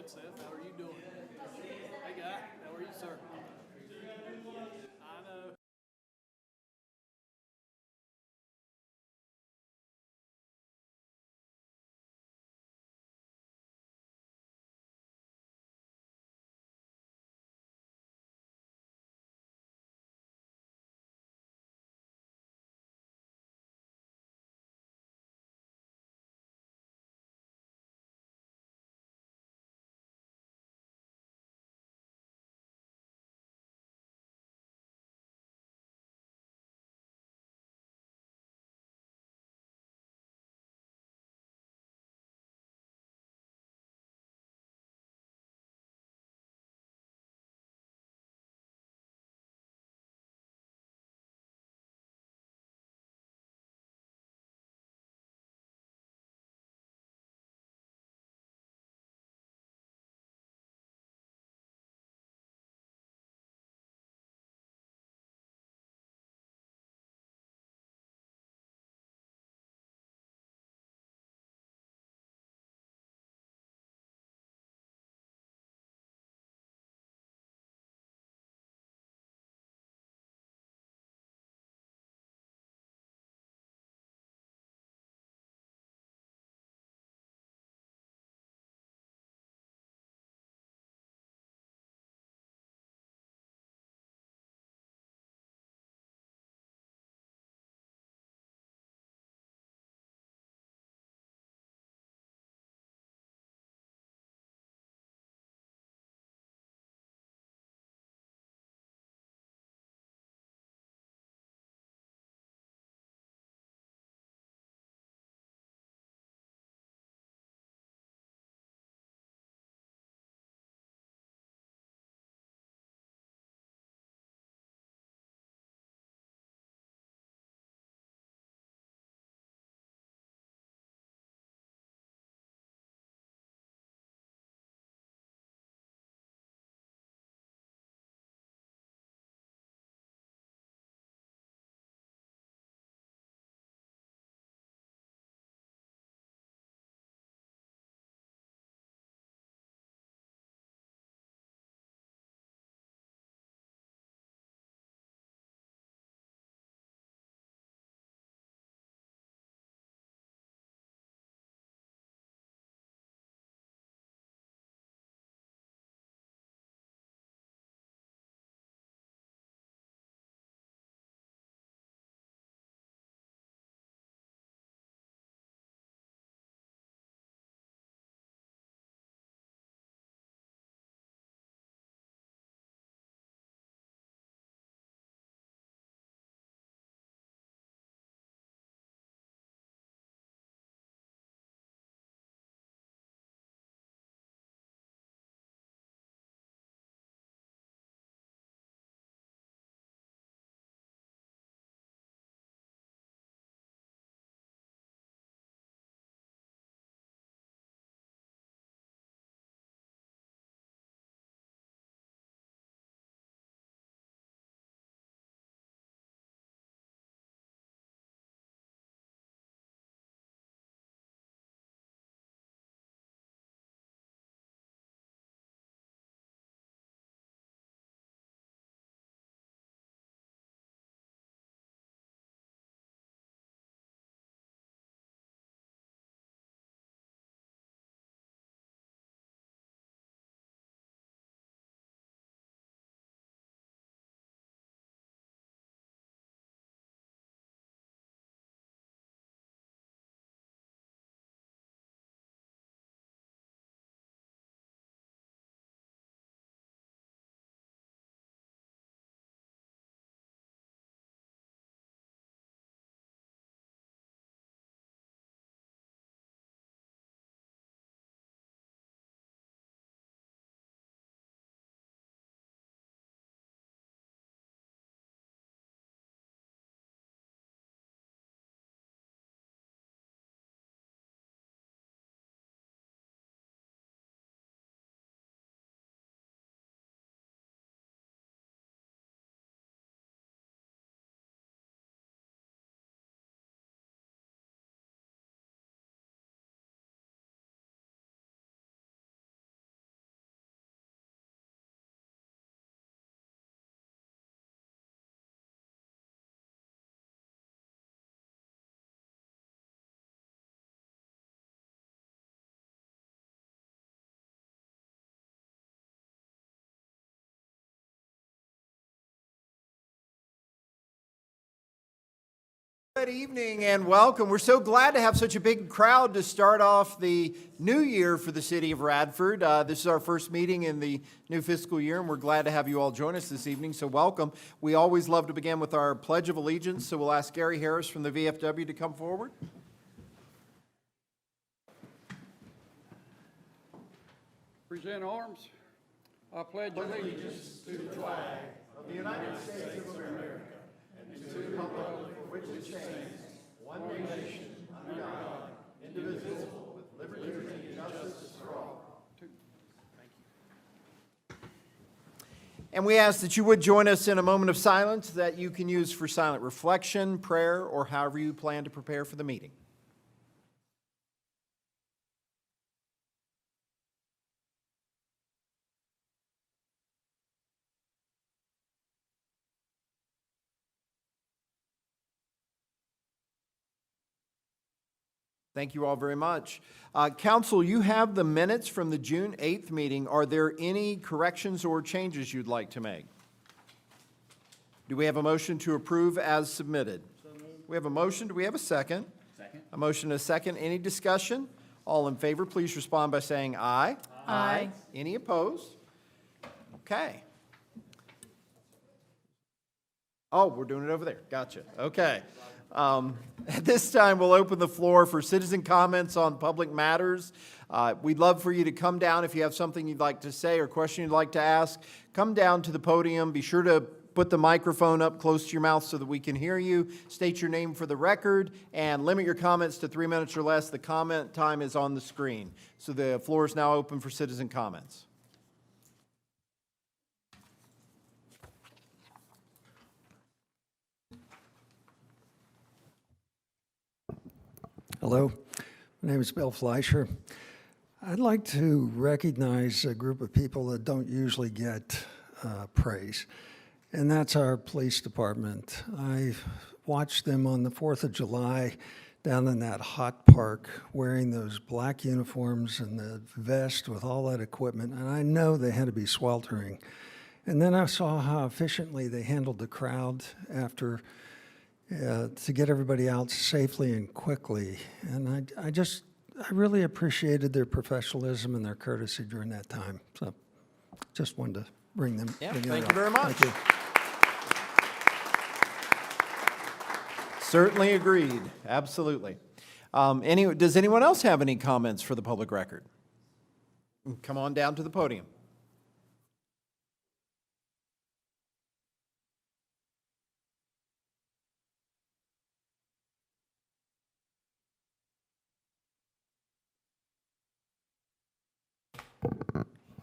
Seth. How are you doing? Hey, guy. How are you, sir? I know. Good evening and welcome. We're so glad to have such a big crowd to start off the new year for the city of Radford. This is our first meeting in the new fiscal year, and we're glad to have you all join us this evening, so welcome. We always love to begin with our Pledge of Allegiance, so we'll ask Gary Harris from the VFW to come forward. Present arms. I pledge allegiance to the flag of the United States of America and to the republic for which it stands, one nation, under God, indivisible, with liberty and justice for all. And we ask that you would join us in a moment of silence that you can use for silent reflection, prayer, or however you plan to prepare for the meeting. Thank you all very much. Council, you have the minutes from the June 8th meeting. Are there any corrections or changes you'd like to make? Do we have a motion to approve as submitted? We have a motion. Do we have a second? Second. A motion and a second. Any discussion? All in favor, please respond by saying aye. Aye. Any opposed? Okay. Oh, we're doing it over there. Gotcha. Okay. At this time, we'll open the floor for citizen comments on public matters. We'd love for you to come down if you have something you'd like to say or question you'd like to ask. Come down to the podium. Be sure to put the microphone up close to your mouth so that we can hear you. State your name for the record and limit your comments to 3 minutes or less. The comment time is on the screen. So the floor is now open for citizen comments. Hello, my name is Bill Fleischer. I'd like to recognize a group of people that don't usually get praise, and that's our police department. I watched them on the 4th of July down in that hot park wearing those black uniforms and the vest with all that equipment, and I know they had to be sweltering. And then I saw how efficiently they handled the crowd after to get everybody out safely and quickly. And I really appreciated their professionalism and their courtesy during that time. So just wanted to bring them. Yeah, bring thank it you very up. much. Thank you. Certainly agreed. Absolutely. Does anyone else have any comments for the public record? Come on down to the podium.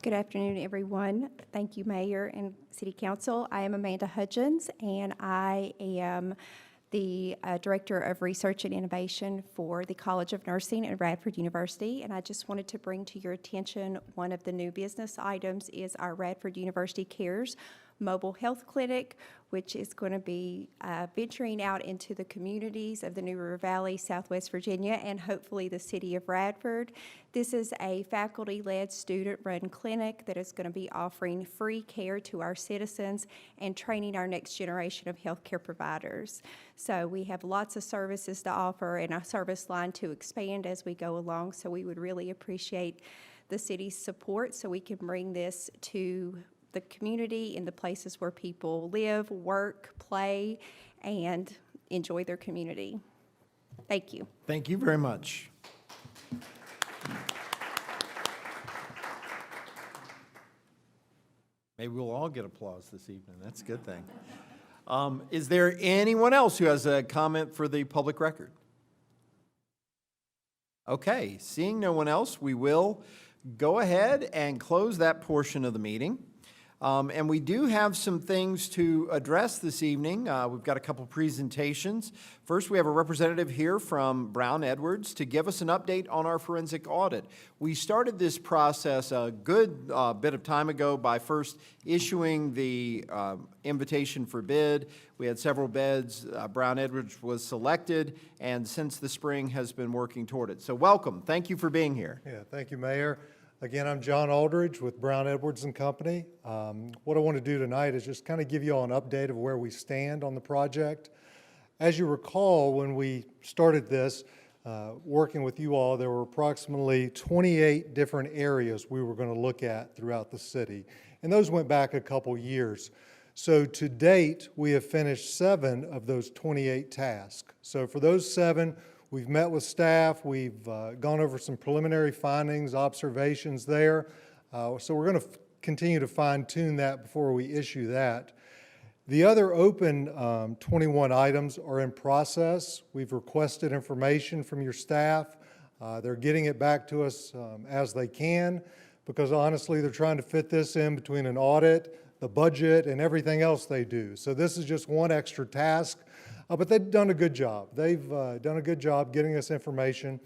Good afternoon, everyone. Thank you, Mayor and City Council. I am Amanda Hudgens, and I am the Director of Research and Innovation for the College of Nursing at Radford University. And I just wanted to bring to your attention one of the new business items is our Radford University Cares mobile health clinic, which is going to be venturing out into the communities of the New River Valley, Southwest Virginia, and hopefully the city of Radford. This is a faculty-led, student-run clinic that is going to be offering free care to our citizens and training our next generation of healthcare providers. So we have lots of services to offer and a service line to expand as we go along, so we would really appreciate the city's support so we can bring this to the community in the places where people live, work, play, and enjoy their community. Thank you. Thank you very much. Maybe we'll all get applause this evening. That's a good thing. Is there anyone else who has a comment for the public record? Okay, seeing no one else, we will go ahead and close that portion of the meeting. And we do have some things to address this evening. We've got a couple presentations. First, we have a representative here from Brown Edwards to give us an update on our forensic audit. We started this process a good bit of time ago by first issuing the invitation for bid. We had several bids. Brown Edwards was selected, and since the spring has been working toward it. So welcome. Thank you for being here. Yeah, thank you, Mayor. Again, I'm John Aldridge with Brown Edwards and Company. What I want to do tonight is just kind of give you all an update of where we stand on the project. As you recall, when we started this, working with you all, there were approximately 28 different areas we were going to look at throughout the city. And those went back a couple years. So to date, we have finished 7 of those 28 tasks. So for those 7, we've met with staff, we've gone over some preliminary findings, observations there. So we're going to continue to fine-tune that before we issue that. The other open 21 items are in process. We've requested information from your staff. They're getting it back to us as they can, because honestly, they're trying to fit this in between an audit, the budget, and everything else they do. So this is just one extra task, but they've done a good job. They've done a good job getting us information.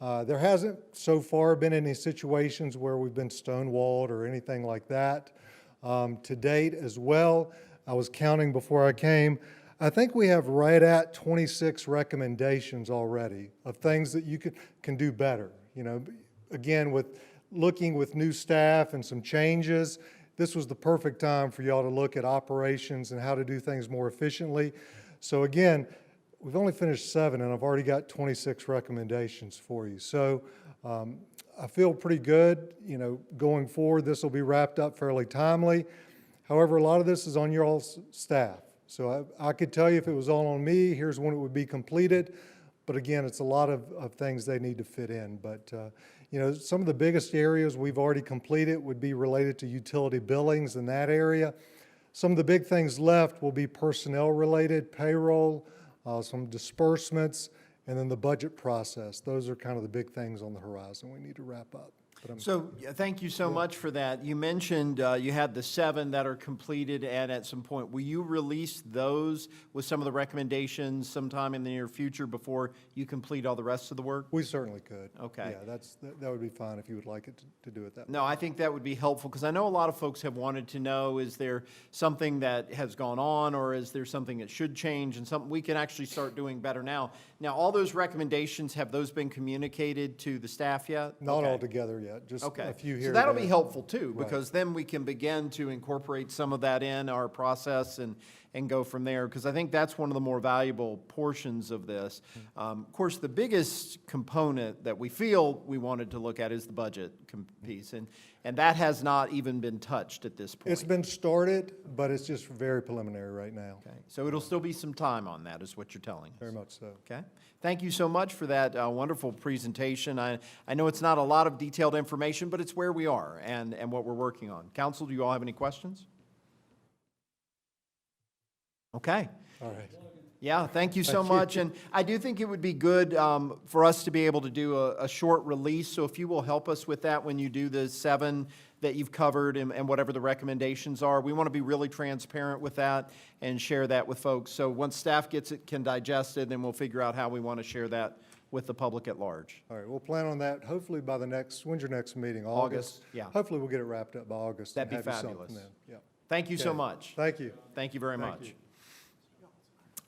There hasn't so far been any situations where we've been stonewalled or anything like that. To date as well, I was counting before I came, I think we have right at 26 recommendations already of things that you can do better. You know, again, with looking with new staff and some changes, this was the perfect time for y'all to look at operations and how to do things more efficiently. So again, we've only finished 7 and I've already got 26 recommendations for you. So I feel pretty good, you know, going forward. This will be wrapped up fairly timely. However, a lot of this is on your all's staff. So I could tell you if it was all on me, here's when it would be completed. But again, it's a lot of things they need to fit in. But you know, some of the biggest areas we've already completed would be related to utility billings in that area. Some of the big things left will be personnel related, payroll, some disbursements, and then the budget process. Those are kind of the big things on the horizon we need to wrap up. So thank you so much for that. You mentioned you had the 7 that are completed, and at some point, will you release those with some of the recommendations sometime in the near future before you complete all the rest of the work? We certainly could. Okay. Yeah, that would be fine if you would like it to do it that way. No, I think that would be helpful, because I know a lot of folks have wanted to know, is there something that has gone on, or is there something that should change, and something we can actually start doing better now? Now, all those recommendations, have those been communicated to the staff yet? Not Okay. all together yet, just a few here. So that'll and be there. helpful too, Right. because then we can begin to incorporate some of that in our process and go from there, because I think that's one of the more valuable portions of this. Of course, the biggest component that we feel we wanted to look at is the budget piece, and that has not even been touched at this point. It's been started, but it's just very preliminary right now. Okay, so it'll still be some time on that, is what you're telling us. Very much so. Okay. Thank you so much for that wonderful presentation. I know it's not a lot of detailed information, but it's where we are and what we're working on. Council, do you all have any questions? Okay. All right. Yeah, thank you so much. And I do think it would be good for us to be able to do a short release. So if you will help us with that when you do the 7 that you've covered and whatever the recommendations are. We want to be really transparent with that and share that with folks. So once staff gets it, can digest it, then we'll figure out how we want to share that with the public at large. All right, we'll plan on that hopefully by the next, when's your next meeting? August, yeah. Hopefully we'll get it wrapped up by August. and That'd be have you something fabulous. then. Yeah. Thank you so Okay. much. Thank you. Thank you very Thank much. you.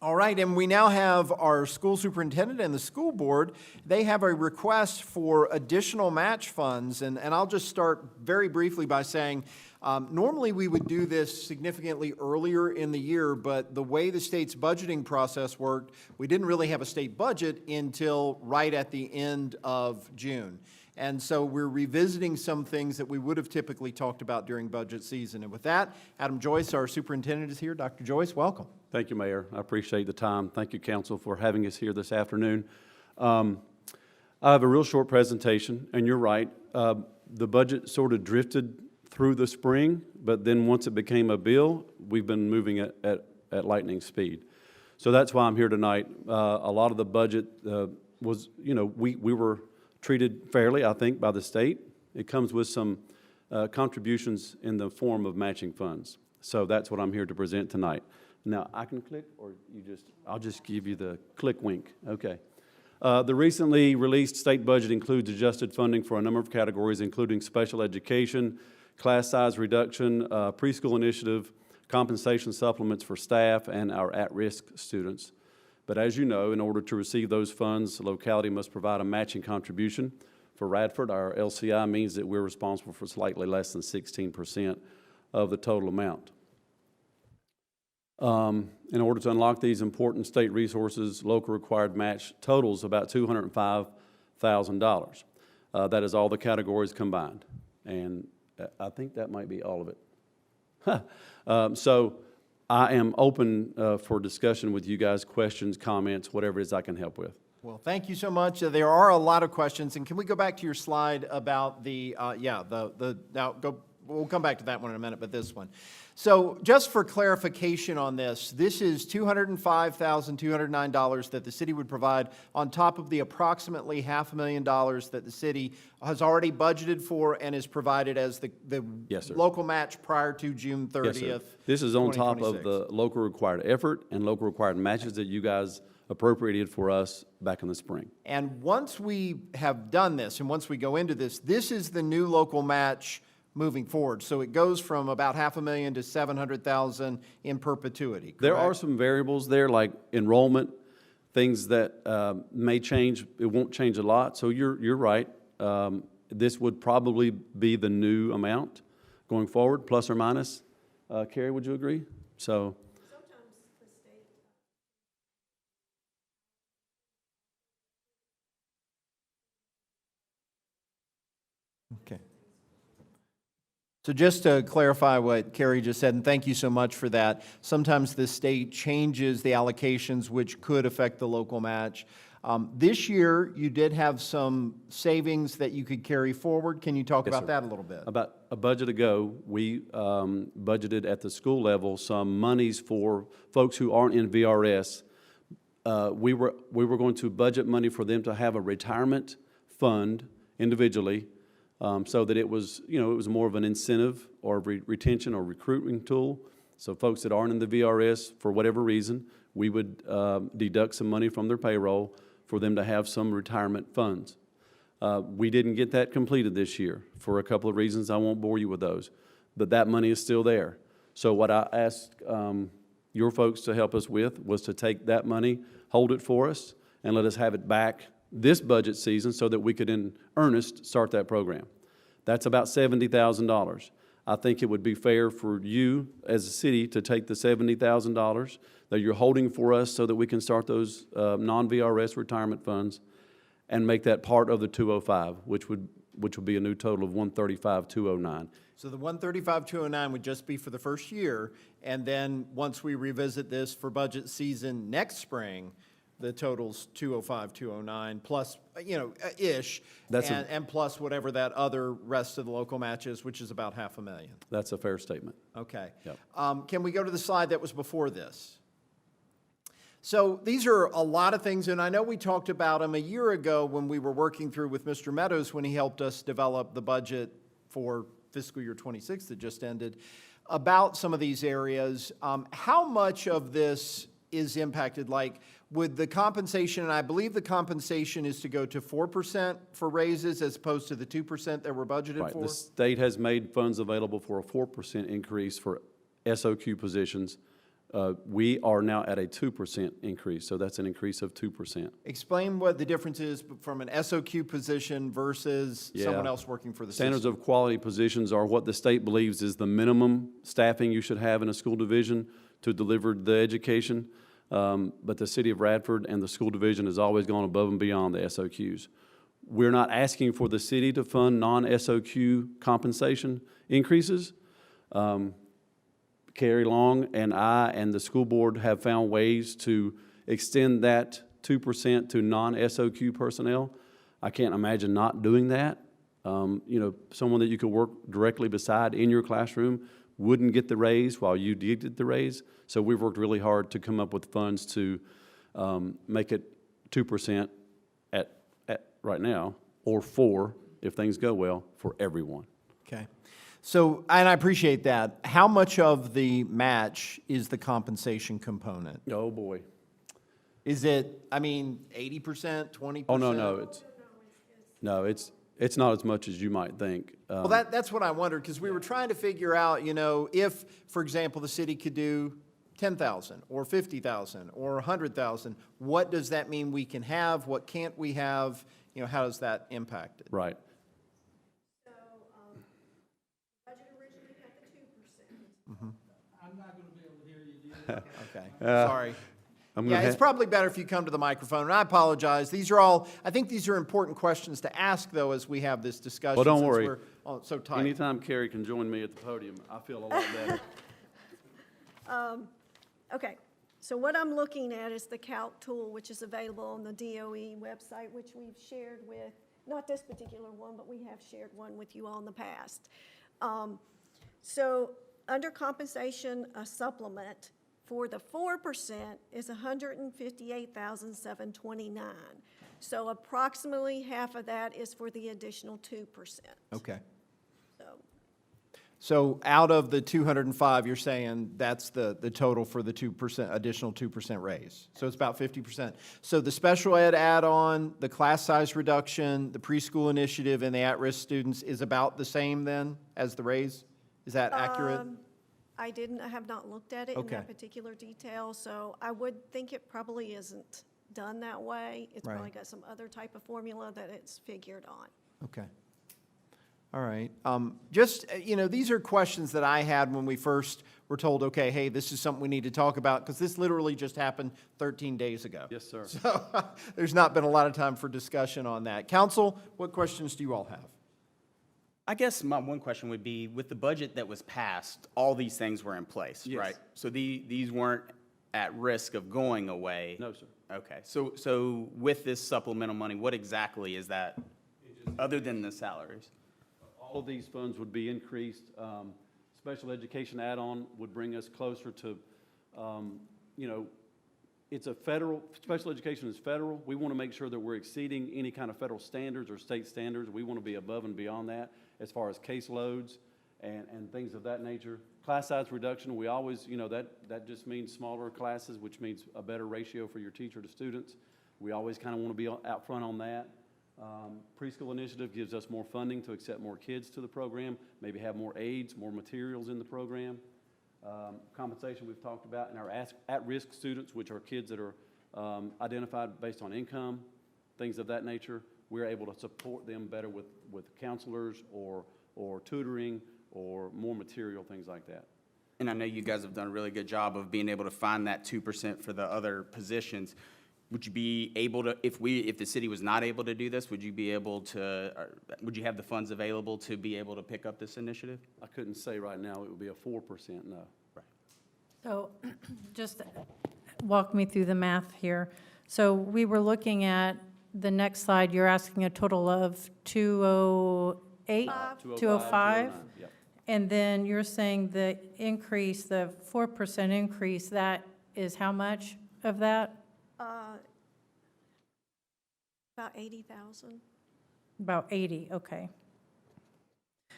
All right, and we now have our school superintendent and the school board. They have a request for additional match funds, and I'll just start very briefly by saying, normally we would do this significantly earlier in the year, but the way the state's budgeting process worked, we didn't really have a state budget until right at the end of June. And so we're revisiting some things that we would have typically talked about during budget season. And with that, Adam Joyce, our superintendent, is here. Dr. Joyce, welcome. Thank you, Mayor. I appreciate the time. Thank you, Council, for having us here this afternoon. I have a real short presentation, and you're right. The budget sort of drifted through the spring, but then once it became a bill, we've been moving at lightning speed. So that's why I'm here tonight. A lot of the budget was, you know, we were treated fairly, I think, by the state. It comes with some contributions in the form of matching funds. So that's what I'm here to present tonight. Now, I can click, or I'll just give you the click wink. Okay. The recently released state budget includes adjusted funding for a number of categories, including special education, class size reduction, preschool initiative, compensation supplements for staff, and our at-risk students. But as you know, in order to receive those funds, the locality must provide a matching contribution. For Radford, our LCI means that we're responsible for slightly less than 16% of the total amount. In order to unlock these important state resources, local required match totals about $205,000. That is all the categories combined. And I think that might be all of it. So I am open for discussion with you guys, questions, comments, whatever it is I can help with. Well, thank you so much. There are a lot of questions, and can we go back to your slide about we'll come back to that one in a minute, but this one. So just for clarification on this is $205,209 that the city would provide on top of the approximately $500,000 that the city has already budgeted for and is provided as the Yes, sir. local match prior to June 30th. Yes, sir. This is on top of 2026. the local required effort and local required matches that you guys appropriated for us back in the spring. And once we have done this, and once we go into this, this is the new local match moving forward. So it goes from about $500,000 to $700,000 in perpetuity, There are correct? some variables there, like enrollment, things that may change. It won't change a lot. So you're right. This would probably be the new amount going forward, plus or minus. Carrie, would you agree? So. Okay. So just to clarify what Carrie just said, and thank you so much for that, sometimes the state changes the allocations which could affect the local match. This year, you did have some savings that you could carry forward. Can you talk Yes, about sir. that a little bit? About a budget ago, we budgeted at the school level some monies for folks who aren't in VRS. We were going to budget money for them to have a retirement fund individually, so that it was more of an incentive or retention or recruiting tool. So folks that aren't in the VRS, for whatever reason, we would deduct some money from their payroll for them to have some retirement funds. We didn't get that completed this year for a couple of reasons. I won't bore you with those, but that money is still there. So what I asked your folks to help us with was to take that money, hold it for us, and let us have it back this budget season so that we could in earnest start that program. That's about $70,000. I think it would be fair for you as a city to take the $70,000 that you're holding for us so that we can start those non-VRS retirement funds and make that part of the 205, which would be a new total of $135,209. So the $135,209 would just be for the first year, and then once we revisit this for budget season next spring, the total's $205,209 plus, ish, and plus whatever that other rest of the local match is, which is about $500,000. That's a fair statement. Okay. Yep. Can we go to the slide that was before this? So these are a lot of things, and I know we talked about them a year ago when we were working through with Mr. Meadows when he helped us develop the budget for fiscal year 26 that just ended, about some of these areas. How much of this is impacted? Like, with the compensation, and I believe the compensation is to go to 4% for raises as opposed to the 2% that we're budgeted Right. for? The state has made funds available for a 4% increase for SOQ positions. We are now at a 2% increase, so that's an increase of 2%. Explain what the difference is from an SOQ position versus someone else working for the Standards system. of quality positions are what the state believes is the minimum staffing you should have in a school division to deliver the education. But the city of Radford and the school division has always gone above and beyond the SOQs. We're not asking for the city to fund non-SOQ compensation increases. Carrie Long and I and the school board have found ways to extend that 2% to non-SOQ personnel. I can't imagine not doing that. Someone that you could work directly beside in your classroom wouldn't get the raise while you did get the raise. So we've worked really hard to come up with funds to make it 2% at right now, or 4% if things go well, for everyone. Okay. So, and I appreciate that. How much of the match is the compensation component? Oh, boy. Is it, 80%, 20%? Oh, no, it's not as much as you might think. Well, that's what I wondered, because we were trying to figure out, if, for example, the city could do 10,000 or 50,000 or 100,000, what does that mean we can have? What can't we have? How does that impact it? Right. So, budget originally had the 2%. I'm not gonna be able to hear you, do you? Okay, sorry. I'm Yeah, gonna it's probably better if you come to the microphone, and I apologize. These are all, I think these are important questions to ask, though, as we have this discussion. Well, don't since worry. we're all so tight. Anytime Carrie can join me at the podium, I feel a lot better. Okay, so what I'm looking at is the calc tool, which is available on the DOE website, which we've shared with, not this particular one, but we have shared one with you all in the past. So under compensation, a supplement for the 4% is $158,729. So approximately half of that is for the additional 2%. Okay. So So out of the 205, you're saying that's the total for the 2%, additional 2% raise. So it's about 50%. So the special ed add-on, the class size reduction, the preschool initiative, and the at-risk students is about the same then as the raise? Is that accurate? I have not looked at it in Okay. that particular detail, so I would think it probably isn't done that way. It's Right. probably got some other type of formula that it's figured on. Okay. All right. Just, these are questions that I had when we first were told, okay, hey, this is something we need to talk about, because this literally just happened 13 days ago. Yes, sir. So there's not been a lot of time for discussion on that. Council, what questions do you all have? I guess my one question would be, with the budget that was passed, all these things were in place, Yes. right? So these weren't at risk of going away? No, sir. Okay, so with this supplemental money, what exactly is that, other than the salaries? All of these funds would be increased. Special education add-on would bring us closer to, it's a federal, special education is federal. We want to make sure that we're exceeding any kind of federal standards or state standards. We want to be above and beyond that as far as caseloads and things of that nature. Class size reduction, we always, that just means smaller classes, which means a better ratio for your teacher to students. We always kind of want to be out front on that. Preschool initiative gives us more funding to accept more kids to the program, maybe have more aides, more materials in the program. Compensation we've talked about, and our at-risk students, which are kids that are identified based on income, things of that nature, we're able to support them better with counselors or tutoring or more material, things like that. And I know you guys have done a really good job of being able to find that 2% for the other positions. Would you be able to, if the city was not able to do this, would you be able to, would you have the funds available to be able to pick up this initiative? I couldn't say right now it would be a 4%, no. So just walk me through the math here. So we were looking at the next slide, you're asking a total of 208? 205? Yep. And then you're saying the increase, the 4% increase, that is how much of that? About 80,000. About 80, okay.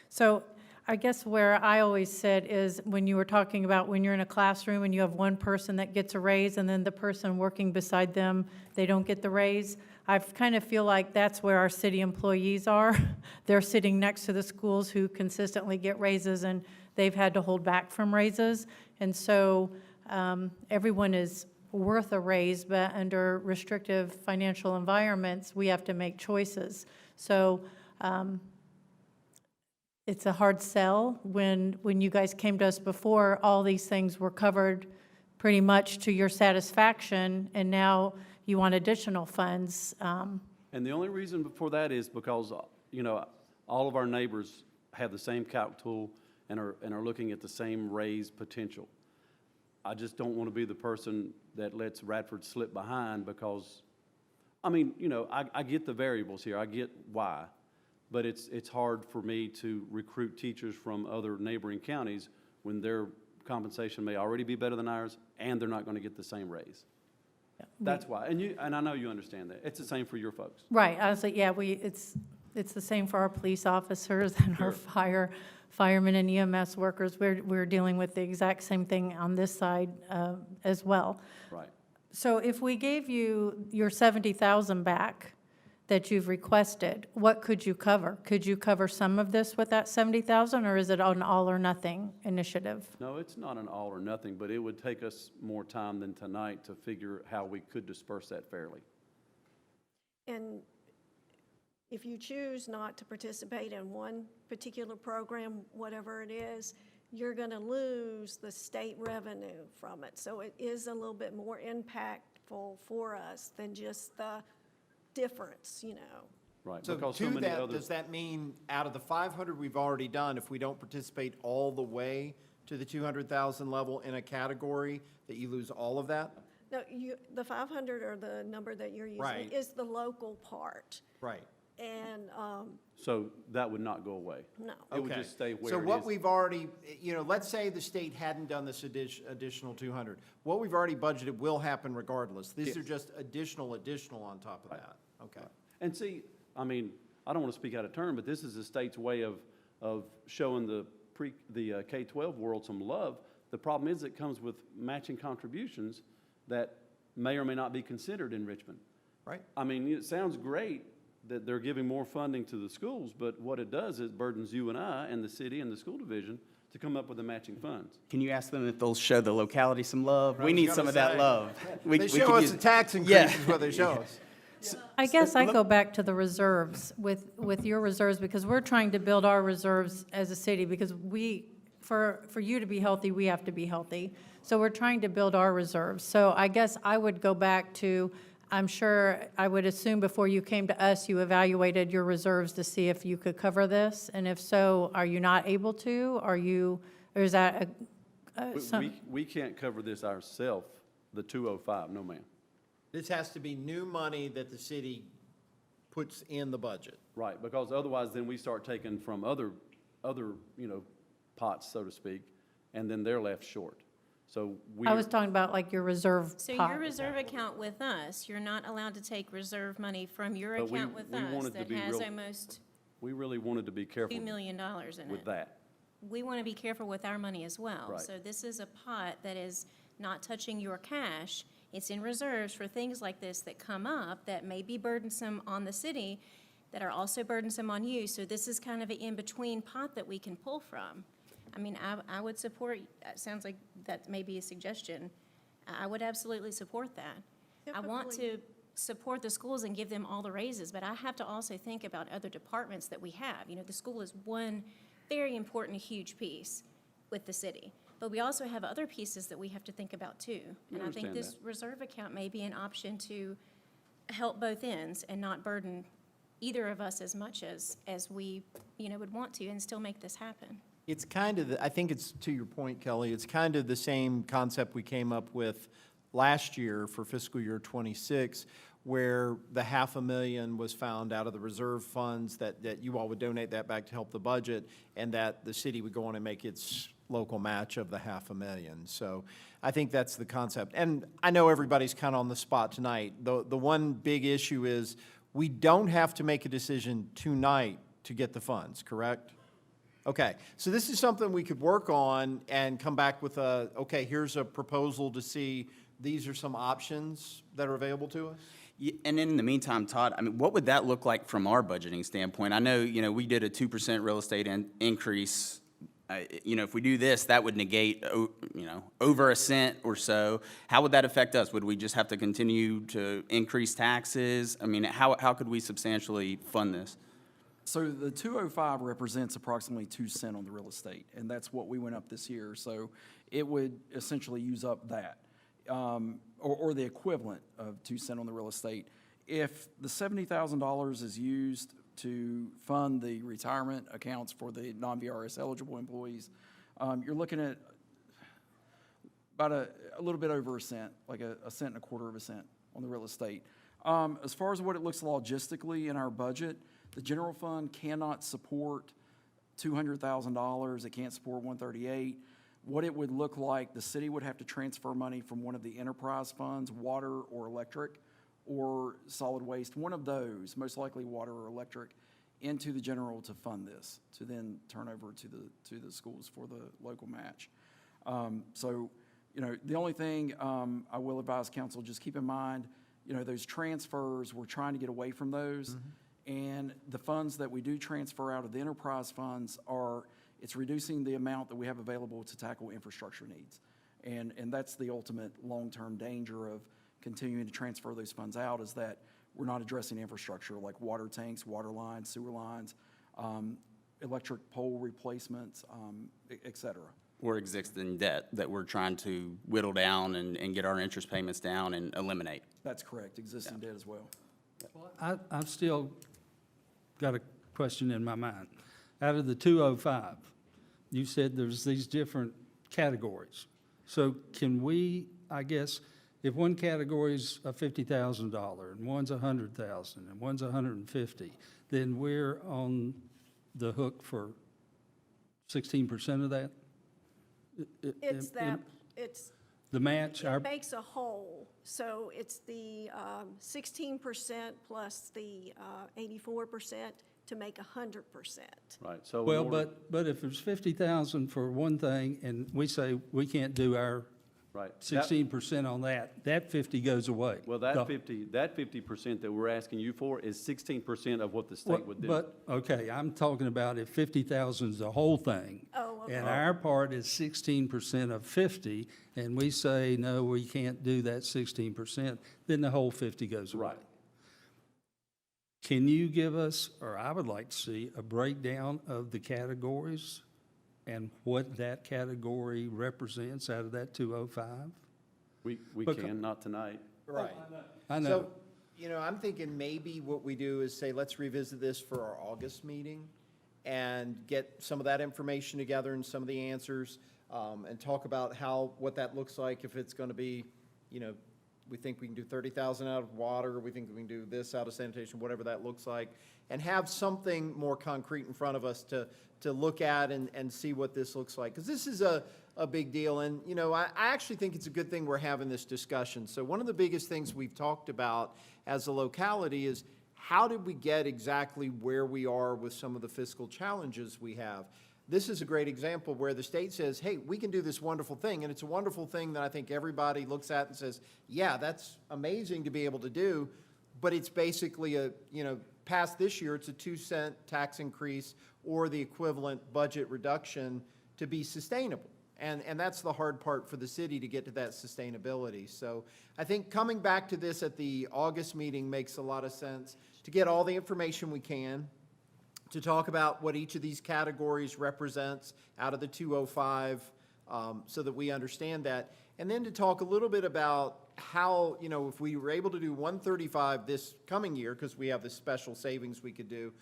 So I guess where I always sit is when you were talking about when you're in a classroom and you have one person that gets a raise and then the person working beside them, they don't get the raise. I kind of feel like that's where our city employees are. They're sitting next to the schools who consistently get raises and they've had to hold back from raises. And so everyone is worth a raise, but under restrictive financial environments, we have to make choices. So it's a hard sell. When you guys came to us before, all these things were covered pretty much to your satisfaction, and now you want additional funds. And the only reason for that is because, all of our neighbors have the same calc tool and are looking at the same raise potential. I just don't want to be the person that lets Radford slip behind because, I get the variables here. I get why. But it's hard for me to recruit teachers from other neighboring counties when their compensation may already be better than ours and they're not going to get the same raise. That's why. And I know you understand that. It's the same for your folks. Right, honestly, yeah, it's the same for our police officers and our firemen and EMS workers. We're dealing with the exact same thing on this side as well. Right. So if we gave you your 70,000 back that you've requested, what could you cover? Could you cover some of this with that 70,000, or is it an all or nothing initiative? No, it's not an all or nothing, but it would take us more time than tonight to figure how we could disperse that fairly. And if you choose not to participate in one particular program, whatever it is, you're going to lose the state revenue from it. So it is a little bit more impactful for us than just the difference, you know. Right, So because to so many that, other, does that mean out of the 500 we've already done, if we don't participate all the way to the 200,000 level in a category, that you lose all of that? No, the 500 or the number that you're using Right. is the local part. Right. And, so that would not go away? no. It would Okay. just stay where So it what is? we've already, let's say the state hadn't done this additional 200. What we've already budgeted will happen regardless. These are just additional on top of that. Okay. And see, I mean, I don't want to speak out of turn, but this is the state's way of showing the K-12 world some love. The problem is it comes with matching contributions that may or may not be considered in Richmond. Right. I mean, it sounds great that they're giving more funding to the schools, but what it does is burdens you and I and the city and the school division to come up with the matching funds. Can you ask them if they'll show the locality some love? We need some of that love. They show us the tax increase is what they show us. I guess I go back to the reserves with your reserves, because we're trying to build our reserves as a city, because for you to be healthy, we have to be healthy. So we're trying to build our reserves. So I guess I would go back to, I'm sure, I would assume before you came to us, you evaluated your reserves to see if you could cover this, and if so, are you not able to? Or is that We can't cover this ourselves, the 205, no ma'am. This has to be new money that the city puts in the budget. Right, because otherwise then we start taking from other, pots, so to speak, and then they're left short. So we. I was talking about like your reserve So pot. your reserve account with us, you're not allowed to take reserve money from your But we- account with we us wanted to that be has real- almost We really wanted to be careful $2 million in with it. that. We want to be careful with our money as well. Right. So this is a pot that is not touching your cash. It's in reserves for things like this that come up that may be burdensome on the city, that are also burdensome on you. So this is kind of an in-between pot that we can pull from. I mean, I would support, it sounds like that may be a suggestion. I would absolutely support that. I want to support the schools and give them all the raises, but I have to also think about other departments that we have. You know, the school is one very important, huge piece with the city. But we also have other pieces that we have to think about too. And I think understand this reserve account may be an option to help both ends and not burden either of us as much as we, would want to, and still make this happen. It's kind of, I think it's, to your point, Kelly, it's kind of the same concept we came up with last year for fiscal year '26, where the $500,000 was found out of the reserve funds, that you all would donate that back to help the budget, and that the city would go on and make its local match of the $500,000. So I think that's the concept. And I know everybody's kind of on the spot tonight. The one big issue is we don't have to make a decision tonight to get the funds, correct? Okay, so this is something we could work on and come back with okay, here's a proposal to see, these are some options that are available to us? Yeah, and in the meantime, Todd, I mean, what would that look like from our budgeting standpoint? I know, we did a 2% real estate increase. If we do this, that would negate, over a cent or so. How would that affect us? Would we just have to continue to increase taxes? I mean, how could we substantially fund this? So the 205 represents approximately 2 cents on the real estate, and that's what we went up this year. So it would essentially use up that, or the equivalent of 2 cents on the real estate. If the $70,000 is used to fund the retirement accounts for the non-VRS eligible employees, you're looking at about a little bit over a cent, like a cent and a quarter of a cent on the real estate. As far as what it looks logistically in our budget, the general fund cannot support $200,000. It can't support 138. What it would look like, the city would have to transfer money from one of the enterprise funds, water or electric, or solid waste, one of those, most likely water or electric, into the general to fund this, to then turn over to the schools for the local match. The only thing I will advise council, just keep in mind, those transfers, we're trying to get away from those. And the funds that we do transfer out of the enterprise funds it's reducing the amount that we have available to tackle infrastructure needs. And that's the ultimate long-term danger of continuing to transfer those funds out, is that we're not addressing infrastructure like water tanks, water lines, sewer lines, electric pole replacements, et cetera. or existing debt that we're trying to whittle down and get our interest payments down and eliminate. That's correct, existing debt as well. I've still got a question in my mind. Out of the 205, you said there's these different categories. So can we, I guess, if one category is a $50,000 and one's $100,000 and one's $150,000, then we're on the hook for 16% of that? It's that, it's, The match, it our, makes a whole. So it's the 16% plus the 84% to make 100%. Right, so. in well, order- but if there's 50,000 for one thing and we say we can't do our Right. That- 16% on that 50 goes away. Well, that 50% that we're asking you for is 16% of what the Well, state would do. But, okay, I'm talking about if 50,000 is the whole thing. Oh, okay. And our part is 16% of 50, and we say, no, we can't do that 16%, then the whole 50 goes away. Right. Can you give us, or I would like to see, a breakdown of the categories and what that category represents out of that 205? We Because- can, not tonight. Right. I know. So, you know, I'm thinking maybe what we do is say, let's revisit this for our August meeting and get some of that information together and some of the answers, and talk about what that looks like, if it's gonna be, you know, we think we can do 30,000 out of water, we think we can do this out of sanitation, whatever that looks like, and have something more concrete in front of us to look at and see what this looks like. Because this is a big deal, and, you know, I actually think it's a good thing we're having this discussion. So one of the biggest things we've talked about as a locality is how did we get exactly where we are with some of the fiscal challenges we have? This is a great example where the state says, hey, we can do this wonderful thing, and it's a wonderful thing that I think everybody looks at and says, yeah, that's amazing to be able to do, but it's basically past this year, it's a 2-cent tax increase or the equivalent budget reduction to be sustainable. And that's the hard part for the city, to get to that sustainability. So I think coming back to this at the August meeting makes a lot of sense, to get all the information we can, to talk about what each of these categories represents out of the 205, so that we understand that. And then to talk a little bit about how, you know, if we were able to do 135 this coming year, because we have this special savings we could do,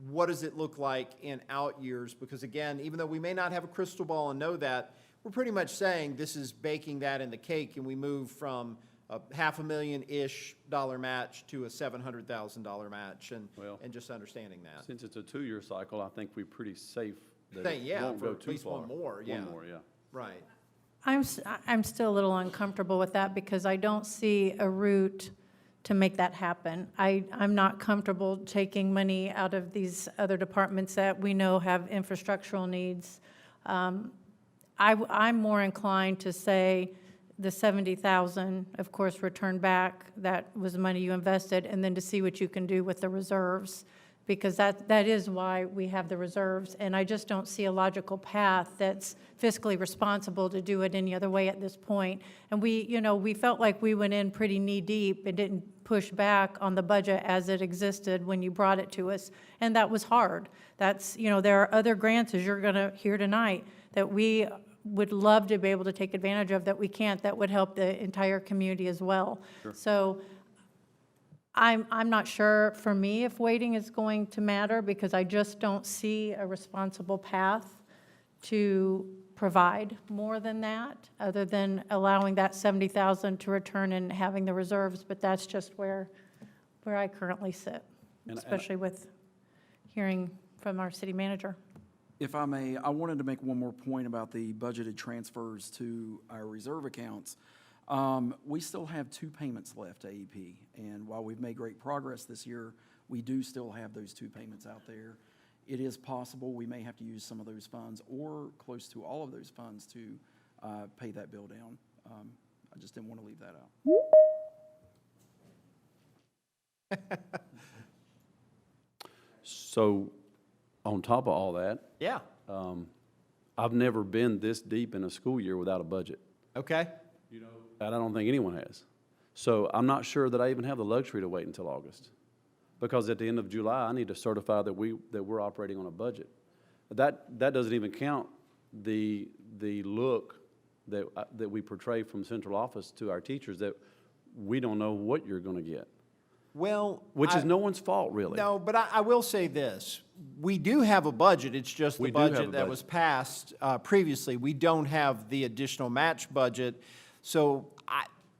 what does it look like in out years? Because again, even though we may not have a crystal ball and know that, we're pretty much saying this is baking that in the cake, and we move from a $500,000-ish match to a $700,000 match, and just understanding that. Since it's a 2-year cycle, I think we're pretty safe that it Yeah, won't for go at too least far. one more, yeah. One more, yeah. Right. I'm still a little uncomfortable with that because I don't see a route to make that happen. I'm not comfortable taking money out of these other departments that we know have infrastructural needs. I'm more inclined to say the 70,000, of course, return back, that was money you invested, and then to see what you can do with the reserves, because that is why we have the reserves, and I just don't see a logical path that's fiscally responsible to do it any other way at this point. And we felt like we went in pretty knee-deep and didn't push back on the budget as it existed when you brought it to us, and that was hard. That's, there are other grants, as you're gonna hear tonight, that we would love to be able to take advantage of that we can't, that would help the entire community as well. Sure. So I'm not sure for me if waiting is going to matter, because I just don't see a responsible path to provide more than that, other than allowing that 70,000 to return and having the reserves, but that's just where I currently sit, And especially with hearing from our city manager. If I may, I wanted to make one more point about the budgeted transfers to our reserve accounts. We still have 2 payments left to AEP, and while we've made great progress this year, we do still have those 2 payments out there. It is possible we may have to use some of those funds or close to all of those funds to pay that bill down. I just didn't want to leave that out. So, on top of all that, Yeah. I've never been this deep in a school year without a budget. Okay. And I don't think anyone has. So I'm not sure that I even have the luxury to wait until August. Because at the end of July, I need to certify that we're operating on a budget. That doesn't even count the look that we portray from central office to our teachers, that we don't know what you're going to get, Well. which is no one's fault, really. No, but I will say this. We do have a budget. It's just the We do have a budget that budget. was passed previously. We don't have the additional match budget. So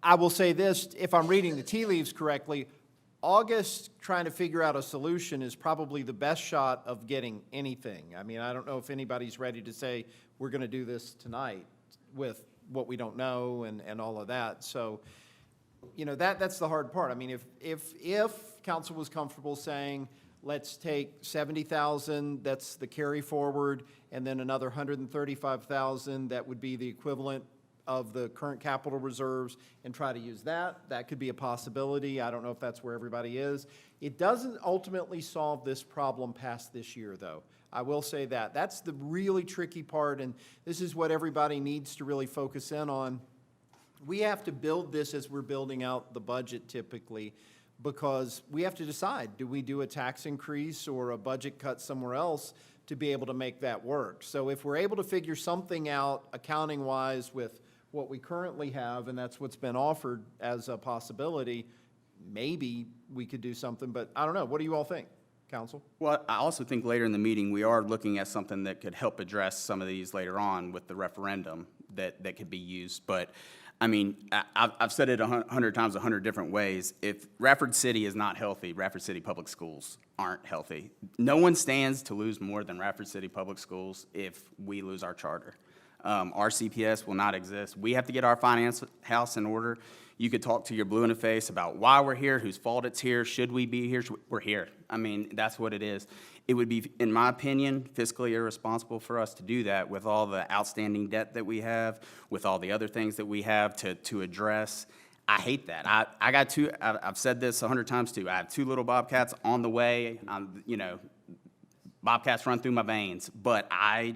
I will say this, if I'm reading the tea leaves correctly, August trying to figure out a solution is probably the best shot of getting anything. I mean, I don't know if anybody's ready to say, we're going to do this tonight with what we don't know and all of that. So, you know, that's the hard part. I mean, if council was comfortable saying, let's take 70,000, that's the carry forward, and then another 135,000, that would be the equivalent of the current capital reserves, and try to use that could be a possibility. I don't know if that's where everybody is. It doesn't ultimately solve this problem past this year, though. I will say that. That's the really tricky part, and this is what everybody needs to really focus in on. We have to build this as we're building out the budget typically, because we have to decide, do we do a tax increase or a budget cut somewhere else to be able to make that work? So if we're able to figure something out accounting-wise with what we currently have, and that's what's been offered as a possibility, maybe we could do something, but I don't know. What do you all think, council? Well, I also think later in the meeting, we are looking at something that could help address some of these later on with the referendum that could be used. But, I mean, I've said it 100 times, 100 different ways. If Radford City is not healthy, Radford City Public Schools aren't healthy. No one stands to lose more than Radford City Public Schools if we lose our charter. Our CPS will not exist. We have to get our finance house in order. You could talk to your blue in the face about why we're here, whose fault it's here, should we be here? We're here. I mean, that's what it is. It would be, in my opinion, fiscally irresponsible for us to do that with all the outstanding debt that we have, with all the other things that we have to address. I hate that. I got two, I've said this 100 times too. I have two little Bobcats on the way. You know, Bobcats run through my veins, but I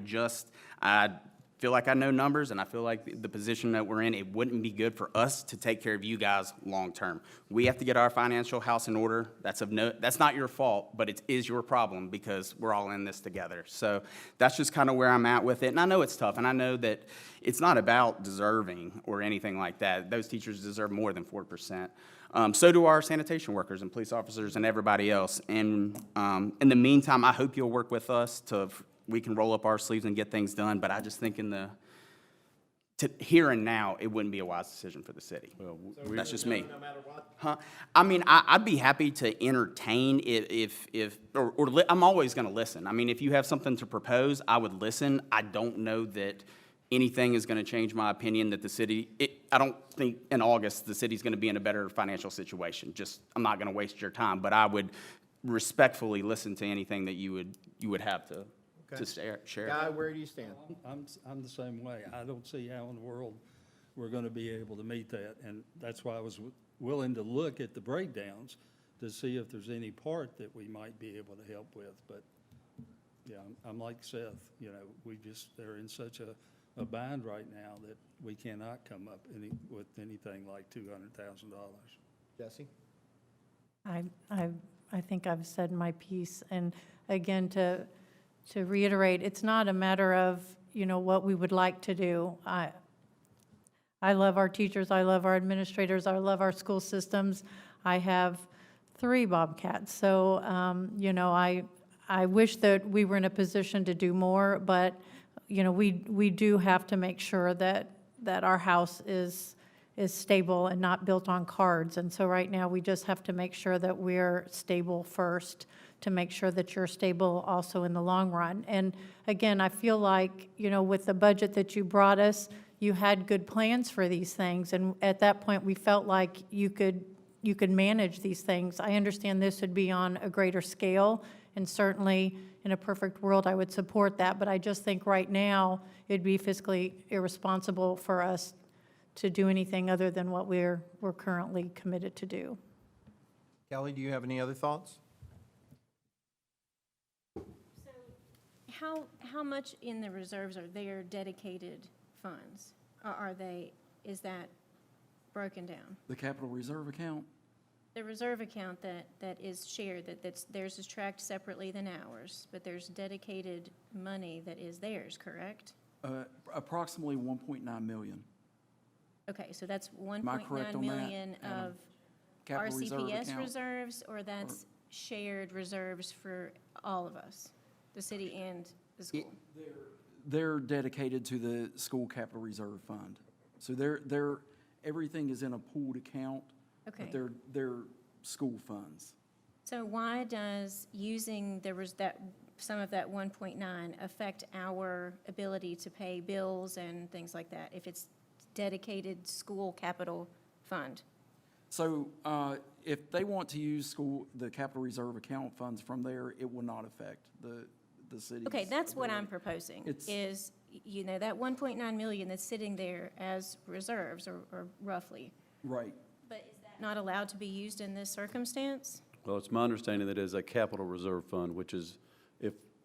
feel like I know numbers, and I feel like the position that we're in, it wouldn't be good for us to take care of you guys long-term. We have to get our financial house in order. That's not your fault, but it is your problem because we're all in this together. So that's just kind of where I'm at with it. And I know it's tough, and I know that it's not about deserving or anything like that. Those teachers deserve more than 4%. So do our sanitation workers and police officers and everybody else. And in the meantime, I hope you'll work with us we can roll up our sleeves and get things done, but I just think here and now, it wouldn't be a wise decision for the city. Well, That's just me. No matter what? Huh? I mean, I'd be happy to entertain I'm always gonna listen. I mean, if you have something to propose, I would listen. I don't know that anything is gonna change my opinion that I don't think in August, the city's gonna be in a better financial situation. I'm not gonna waste your time, but I would respectfully listen to anything that you would have to share. Guy, where do you stand? I'm the same way. I don't see how in the world we're going to be able to meet that. And that's why I was willing to look at the breakdowns to see if there's any part that we might be able to help with. But, yeah, I'm like Seth, you know, they're in such a bind right now that we cannot come up with anything like $200,000. Jesse? I think I've said my piece. And again, to reiterate, it's not a matter of, you know, what we would like to do. I love our teachers, I love our administrators, I love our school systems. I have 3 Bobcats, so, you know, I wish that we were in a position to do more, but, you know, we do have to make sure that our house is stable and not built on cards. And so right now, we just have to make sure that we're stable first, to make sure that you're stable also in the long run. And again, I feel like, you know, with the budget that you brought us, you had good plans for these things. And at that point, we felt like you could manage these things. I understand this would be on a greater scale, and certainly in a perfect world, I would support that. But I just think right now, it'd be fiscally irresponsible for us to do anything other than what we're currently committed to do. Kelly, do you have any other thoughts? How much in the reserves are there dedicated funds? Is that broken down? The capital reserve account? The reserve account that is shared, theirs is tracked separately than ours, but there's dedicated money that is theirs, correct? Approximately 1.9 million. Okay, so that's Am I correct 1.9 on that, million Adam? of Capital reserve RCPS account? reserves, or that's shared reserves for all of us, the city and the school? They're dedicated to the school capital reserve fund. So everything is in a pooled account. Okay. But they're school funds. So why does using some of that 1.9 affect our ability to pay bills and things like that, if it's dedicated school capital fund? So if they want to use the capital reserve account funds from there, it will not affect the city's. Okay, that's what I'm ability. proposing, It's- is, that 1.9 million that's sitting there as reserves, or roughly. Right. But is that not allowed to be used in this circumstance? Well, it's my understanding that it is a capital reserve fund, which is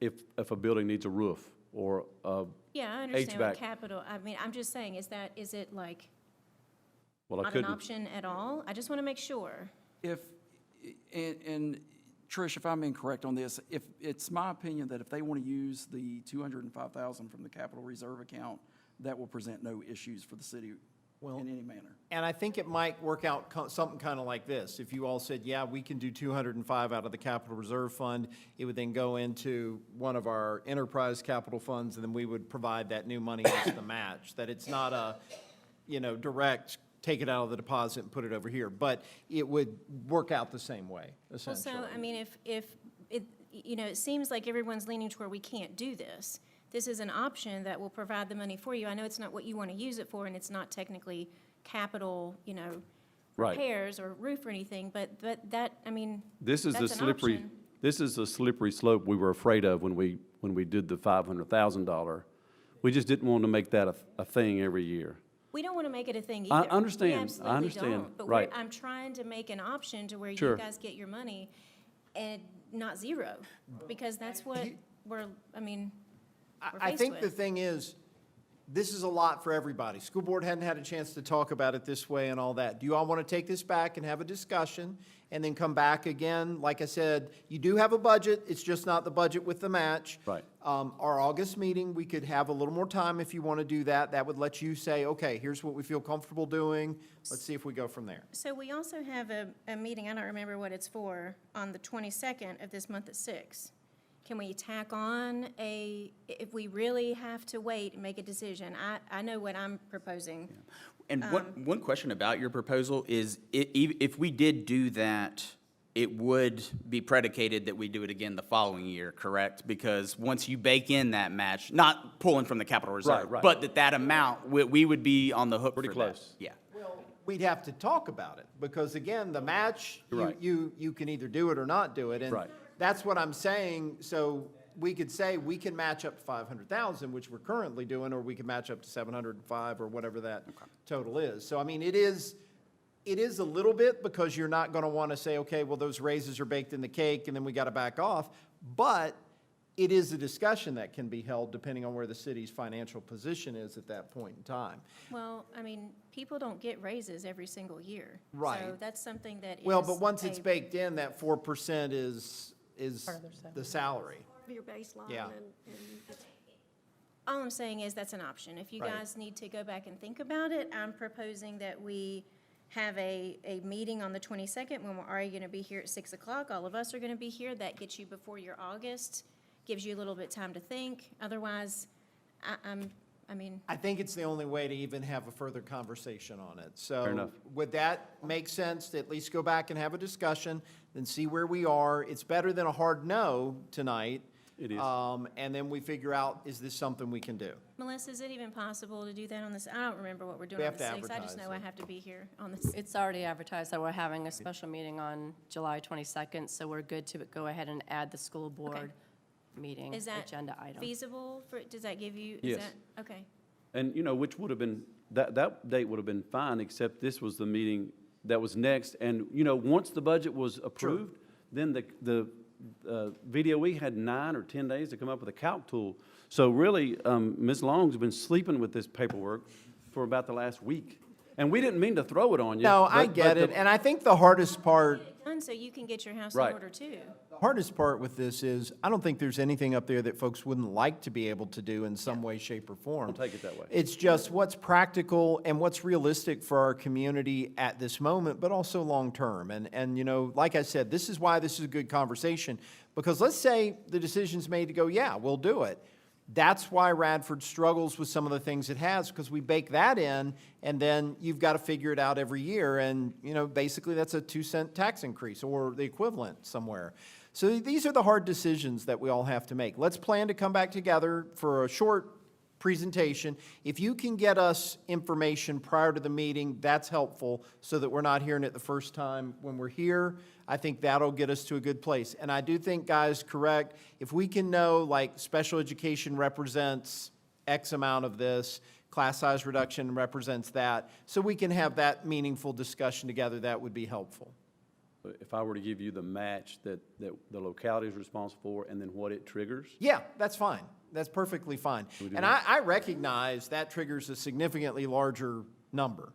if a building needs a roof or a Yeah, I understand what HVAC. capital, I mean, I'm just saying, is it like Well, I not an couldn't, option at all? I just want to make sure. And Trish, if I'm incorrect on this, if it's my opinion that if they want to use the 205,000 from the capital reserve account, that will present no issues for the city in any manner. And I think it might work out something kind of like this. If you all said, yeah, we can do 205 out of the capital reserve fund, it would then go into one of our enterprise capital funds, and then we would provide that new money as the match. That it's not a, direct, take it out of the deposit and put it over here. But it would work out the same way, Well, essentially. so, I mean, if it, it seems like everyone's leaning toward we can't do this. This is an option that will provide the money for you. I know it's not what you want to use it for, and it's not technically capital, Right. repairs or roof or anything, but that, I mean, this is the that's an slippery, option. this is the slippery slope we were afraid of when we did the $500,000. We just didn't want to make that a thing every year. We don't want to make it a thing I either. understand. We I absolutely understand. don't. But Right. I'm trying to make an option to where Sure. you guys get your money and not zero, because that's what we're I faced think the with. thing is, this is a lot for everybody. School board hadn't had a chance to talk about it this way and all that. Do you all want to take this back and have a discussion and then come back again? Like I said, you do have a budget, it's just not the budget with the match. Right. Our August meeting, we could have a little more time if you want to do that. That would let you say, okay, here's what we feel comfortable doing. Let's see if we go from there. So we also have a meeting, I don't remember what it's for, on the 22nd of this month at 6. Can we tack on if we really have to wait and make a decision? I know what I'm proposing. And one question about your proposal is, if we did do that, it would be predicated that we do it again the following year, correct? Because once you bake in that match, not pulling from the capital reserve, right. but that amount, we would be on the hook for Pretty that. close. Yeah. We'd have to talk about it, because again, the match, Right. you can either do it or not do it. And Right. that's what I'm saying. So we could say we can match up to 500,000, which we're currently doing, or we can match up to 705 or whatever that total is. So I mean, it is a little bit, because you're not going to want to say, okay, well, those raises are baked in the cake and then we got to back off. But it is a discussion that can be held depending on where the city's financial position is at that point in time. Well, I mean, people don't get raises every single year. Right. So that's something that is. Well, but once it's a- baked in, that 4% is Part of their salary. the salary. Your baseline Yeah. and it's All I'm saying is that's an option. If you Right. guys need to go back and think about it, I'm proposing that we have a meeting on the 22nd when we're already going to be here at 6 o'clock. All of us are going to be here. That gets you before your August, gives you a little bit time to think. Otherwise, I mean, I think it's the only way to even have a further conversation on it. Fair So enough. would that make sense to at least go back and have a discussion, then see where we are? It's better than a hard no tonight. It is. And then we figure out, is this something we can do? Melissa, is it even possible to do that on this? I don't remember what we're doing We on have the to 6th. I just advertise know I it. have to be here on this. It's already advertised that we're having a special meeting on July 22nd, so we're good to go ahead and add the school board meeting Is that agenda item. feasible for, does that give you? Yes. Okay. And, which would have been, that date would have been fine, except this was the meeting that was next. And, once the budget was approved, then the VDOE had 9 or 10 days to come up with a calc tool. So really, Ms. Long's been sleeping with this paperwork for about the last week. And we didn't mean to throw it on you. No, I but get it. And I think the hardest part, Done done so you can get your house in Right. order too. The hardest part with this is, I don't think there's anything up there that folks wouldn't like to be able to do in some way, shape, or form. I'll take it that way. It's just what's practical and what's realistic for our community at this moment, but also long-term. And, you know, like I said, this is why this is a good conversation, because let's say the decision's made to go, yeah, we'll do it. That's why Radford struggles with some of the things it has, because we bake that in, and then you've got to figure it out every year. And, you know, basically that's a 2-cent tax increase or the equivalent somewhere. So these are the hard decisions that we all have to make. Let's plan to come back together for a short presentation. If you can get us information prior to the meeting, that's helpful, so that we're not hearing it the first time when we're here. I think that'll get us to a good place. And I do think, guys, correct, if we can know, like, special education represents X amount of this, class size reduction represents that, so we can have that meaningful discussion together, that would be helpful. If I were to give you the match that the locality is responsible for and then what it triggers? Yeah, that's fine. That's perfectly fine. And I recognize that triggers a significantly larger number.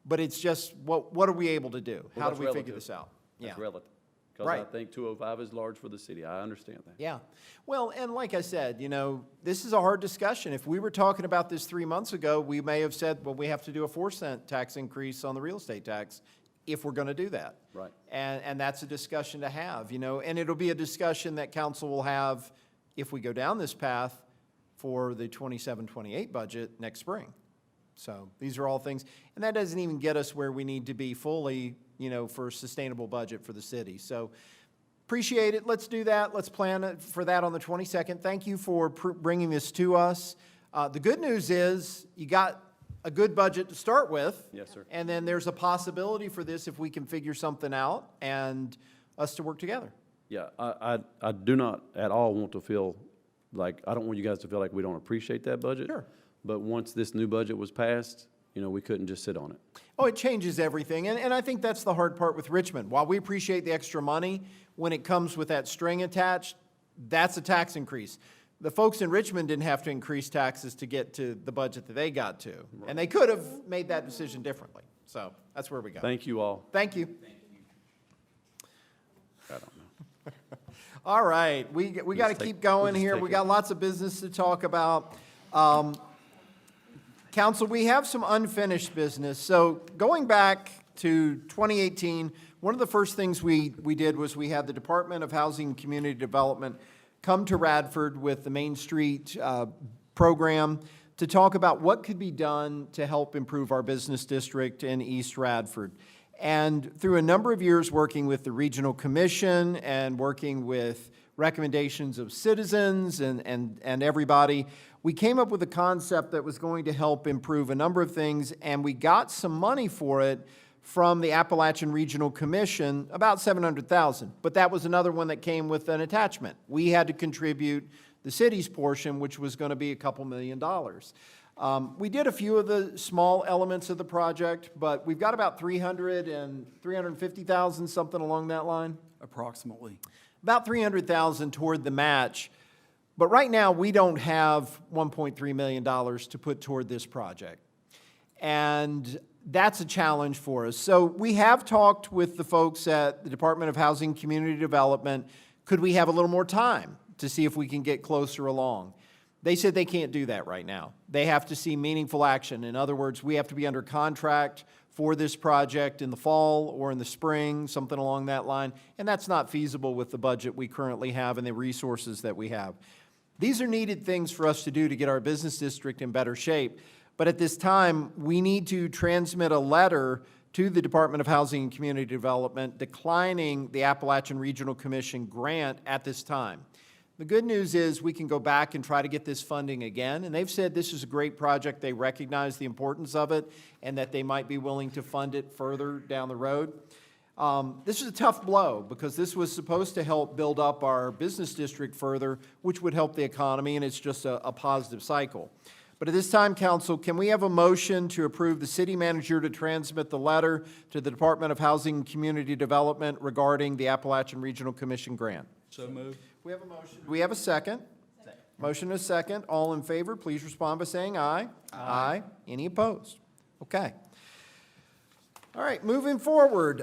But it's just, what are we able to do? Well, How that's do we figure relative. this out? Yeah. That's relative. Because Right. I think 205 is large for the city. I understand that. Yeah. Well, and like I said, you know, this is a hard discussion. If we were talking about this 3 months ago, we may have said, well, we have to do a 4-cent tax increase on the real estate tax if we're going to do that. Right. And that's a discussion to have, you know, and it'll be a discussion that council will have if we go down this path for the 27-28 budget next spring. So these are all things, and that doesn't even get us where we need to be fully, you know, for a sustainable budget for the city. So appreciate it. Let's do that. Let's plan for that on the 22nd. Thank you for bringing this to us. The good news is you got a good budget to start with. Yes, sir. And then there's a possibility for this if we can figure something out and us to work together. Yeah, I do not at all want to feel like, I don't want you guys to feel like we don't appreciate that budget. Sure. But once this new budget was passed, you know, we couldn't just sit on it. Oh, it changes everything, and I think that's the hard part with Richmond. While we appreciate the extra money, when it comes with that string attached, that's a tax increase. The folks in Richmond didn't have to increase taxes to get to the budget that they got to, and they could have made that decision differently. So that's where we go. Thank you all. Thank you. I don't know. All right, we got to keep going here. We got lots of business to talk about. Council, we have some unfinished business. So going back to 2018, one of the first things we did was we had the Department of Housing and Community Development come to Radford with the Main Street program to talk about what could be done to help improve our business district in East Radford. And through a number of years working with the Regional Commission and working with recommendations of citizens and everybody, we came up with a concept that was going to help improve a number of things, and we got some money for it from the Appalachian Regional Commission, about $700,000. But that was another one that came with an attachment. We had to contribute the city's portion, which was going to be a couple $1 million. We did a few of the small elements of the project, but we've got about $350,000, something along that line. Approximately. About $300,000 toward the match. But right now, we don't have $1.3 million to put toward this project. And that's a challenge for us. So we have talked with the folks at the Department of Housing and Community Development. Could we have a little more time to see if we can get closer along? They said they can't do that right now. They have to see meaningful action. In other words, we have to be under contract for this project in the fall or in the spring, something along that line. And that's not feasible with the budget we currently have and the resources that we have. These are needed things for us to do to get our business district in better shape. But at this time, we need to transmit a letter to the Department of Housing and Community Development declining the Appalachian Regional Commission grant at this time. The good news is we can go back and try to get this funding again, and they've said this is a great project. They recognize the importance of it and that they might be willing to fund it further down the road. This is a tough blow because this was supposed to help build up our business district further, which would help the economy, and it's just a positive cycle. But at this time, Council, can we have a motion to approve the city manager to transmit the letter to the Department of Housing and Community Development regarding the Appalachian Regional Commission grant? So moved. We have a motion. Do we have a second? Second. Motion is second. All in favor, please respond by saying aye. Aye. Any opposed? Okay. All right, moving forward.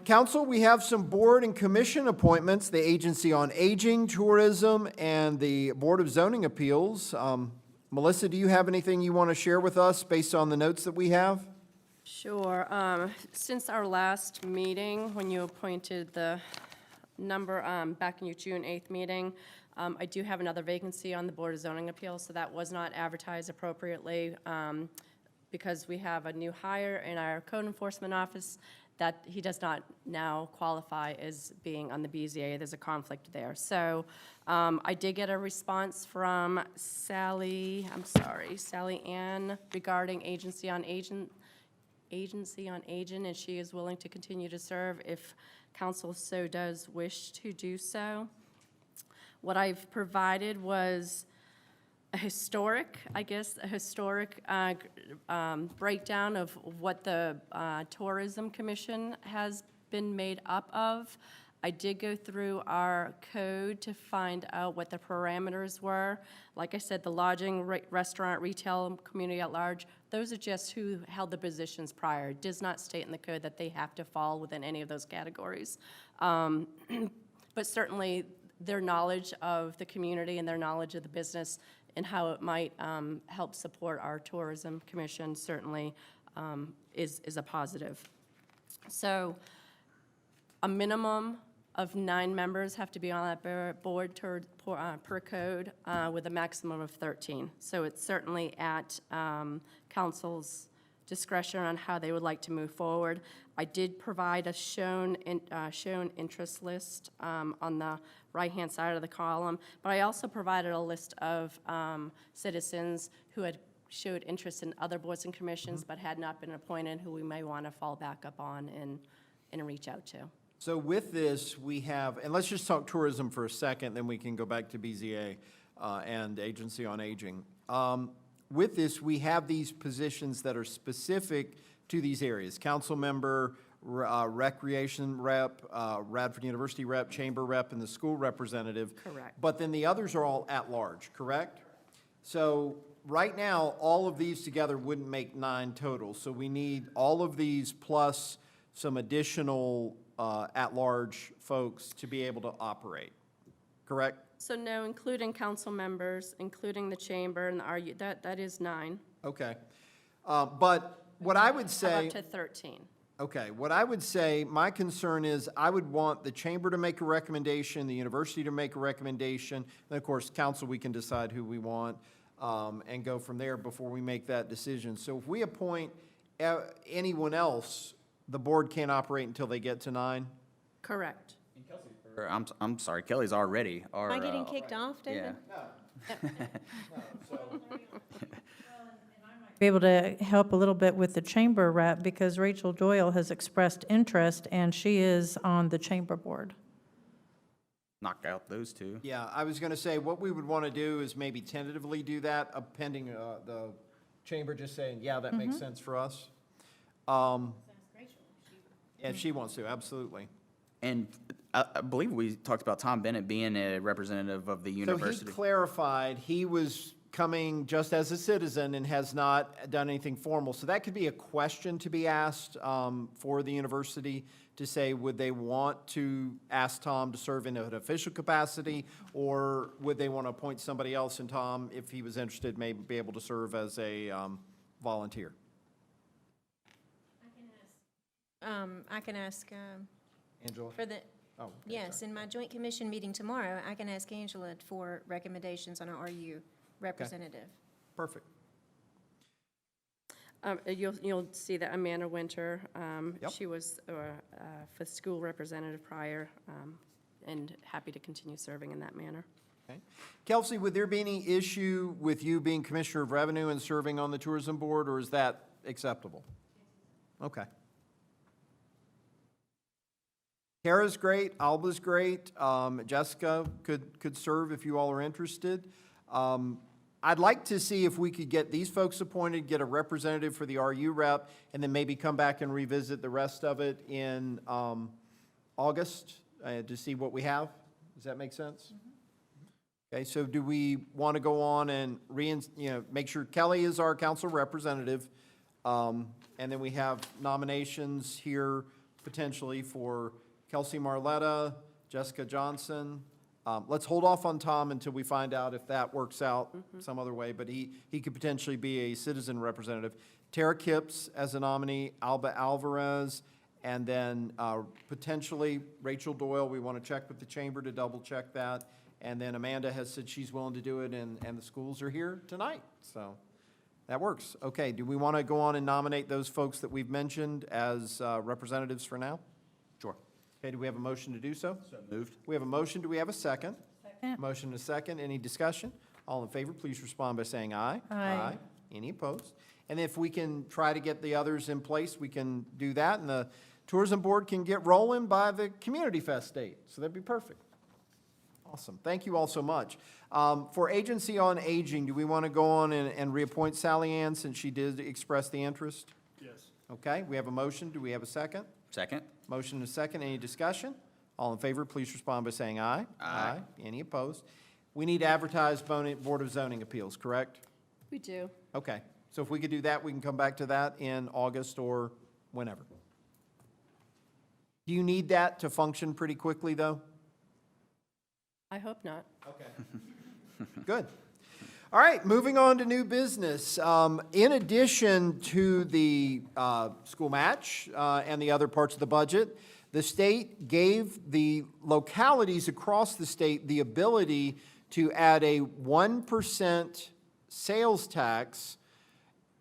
Council, we have some board and commission appointments, the Agency on Aging, Tourism, and the Board of Zoning Appeals. Melissa, do you have anything you want to share with us based on the notes that we have? Sure. Since our last meeting, when you appointed the number back in your June 8th meeting, I do have another vacancy on the Board of Zoning Appeals, so that was not advertised appropriately because we have a new hire in our code enforcement office that he does not now qualify as being on the BZA. There's a conflict there. So I did get a response from Sally Ann regarding Agency on Aging, and she is willing to continue to serve if council so does wish to do so. What I've provided was a historic breakdown of what the Tourism Commission has been made up of. I did go through our code to find out what the parameters were. Like I said, the lodging, restaurant, retail, community at large, those are just who held the positions prior. It does not state in the code that they have to fall within any of those categories. But certainly, their knowledge of the community and their knowledge of the business and how it might help support our Tourism Commission certainly is a positive. So a minimum of 9 members have to be on that board per code with a maximum of 13. So it's certainly at council's discretion on how they would like to move forward. I did provide a shown interest list on the right-hand side of the column, but I also provided a list of citizens who had showed interest in other boards and commissions but had not been appointed, who we may want to fall back up on and reach out to. So with this, we have, and let's just talk tourism for a second, then we can go back to BZA and Agency on Aging. With this, we have these positions that are specific to these areas. Council member, recreation rep, Radford University rep, chamber rep, and the school representative. Correct. But then the others are all at large, correct? So right now, all of these together wouldn't make 9 total. So we need all of these plus some additional at-large folks to be able to operate, correct? So no, including council members, including the chamber and the RU, that is 9. Okay. But what I would say. Up to 13. Okay, what I would say, my concern is I would want the chamber to make a recommendation, the university to make a recommendation, and of course, council, we can decide who we want and go from there before we make that decision. So if we appoint anyone else, the board can't operate until they get to 9? Correct. I'm sorry, Kelly's already. Am I getting kicked off, David? Be able to help a little bit with the chamber rep because Rachel Doyle has expressed interest and she is on the chamber board. Knock out those 2. Yeah, I was going to say, what we would want to do is maybe tentatively do that, pending the chamber just saying, yeah, that makes sense for us. If she wants to, absolutely. And I believe we talked about Tom Bennett being a representative of the university. So he clarified he was coming just as a citizen and has not done anything formal. So that could be a question to be asked for the university to say, would they want to ask Tom to serve in an official capacity, or would they want to appoint somebody else, and Tom, if he was interested, may be able to serve as a volunteer? I can ask, Angela? for the, Oh, okay, yes, sorry. in my joint commission meeting tomorrow, I can ask Angela for recommendations on an RU representative. Perfect. You'll see that Amanda Winter, Yep. she was for school representative prior, and happy to continue serving in that manner. Okay. Kelsey, would there be any issue with you being Commissioner of Revenue and serving on the Tourism Board, or is that acceptable? Okay. Kara's great, Alba's great, Jessica could serve if you all are interested. I'd like to see if we could get these folks appointed, get a representative for the RU rep, and then maybe come back and revisit the rest of it in August to see what we have. Does that make sense? Okay, so do we want to go on and make sure Kelly is our council representative, And then we have nominations here potentially for Kelsey Marletta, Jessica Johnson. Let's hold off on Tom until we find out if that works out some other way, but he could potentially be a citizen representative. Tara Kipps as a nominee, Alba Alvarez, and then potentially Rachel Doyle. We want to check with the chamber to double check that. And then Amanda has said she's willing to do it, and the schools are here tonight, so that works. Okay, do we want to go on and nominate those folks that we've mentioned as representatives for now? Sure. Okay, do we have a motion to do so? So moved. We have a motion, do we have a second? Second. Motion and a second, any discussion? All in favor, please respond by saying aye. Aye. Any opposed? And if we can try to get the others in place, we can do that, and the tourism board can get rolling by the Community Fest date, so that'd be perfect. Awesome, thank you all so much. For Agency on Aging, do we want to go on and reappoint Sally Ann since she did express the interest? Yes. Okay, we have a motion, do we have a second? Second. Motion and a second, any discussion? All in favor, please respond by saying aye. Aye. Any opposed? We need to advertise Board of Zoning Appeals, correct? We do. Okay, so if we could do that, we can come back to that in August or whenever. Do you need that to function pretty quickly, though? I hope not. Okay. Good. All right, moving on to new business. In addition to the school match and the other parts of the budget, the state gave the localities across the state the ability to add a 1% sales tax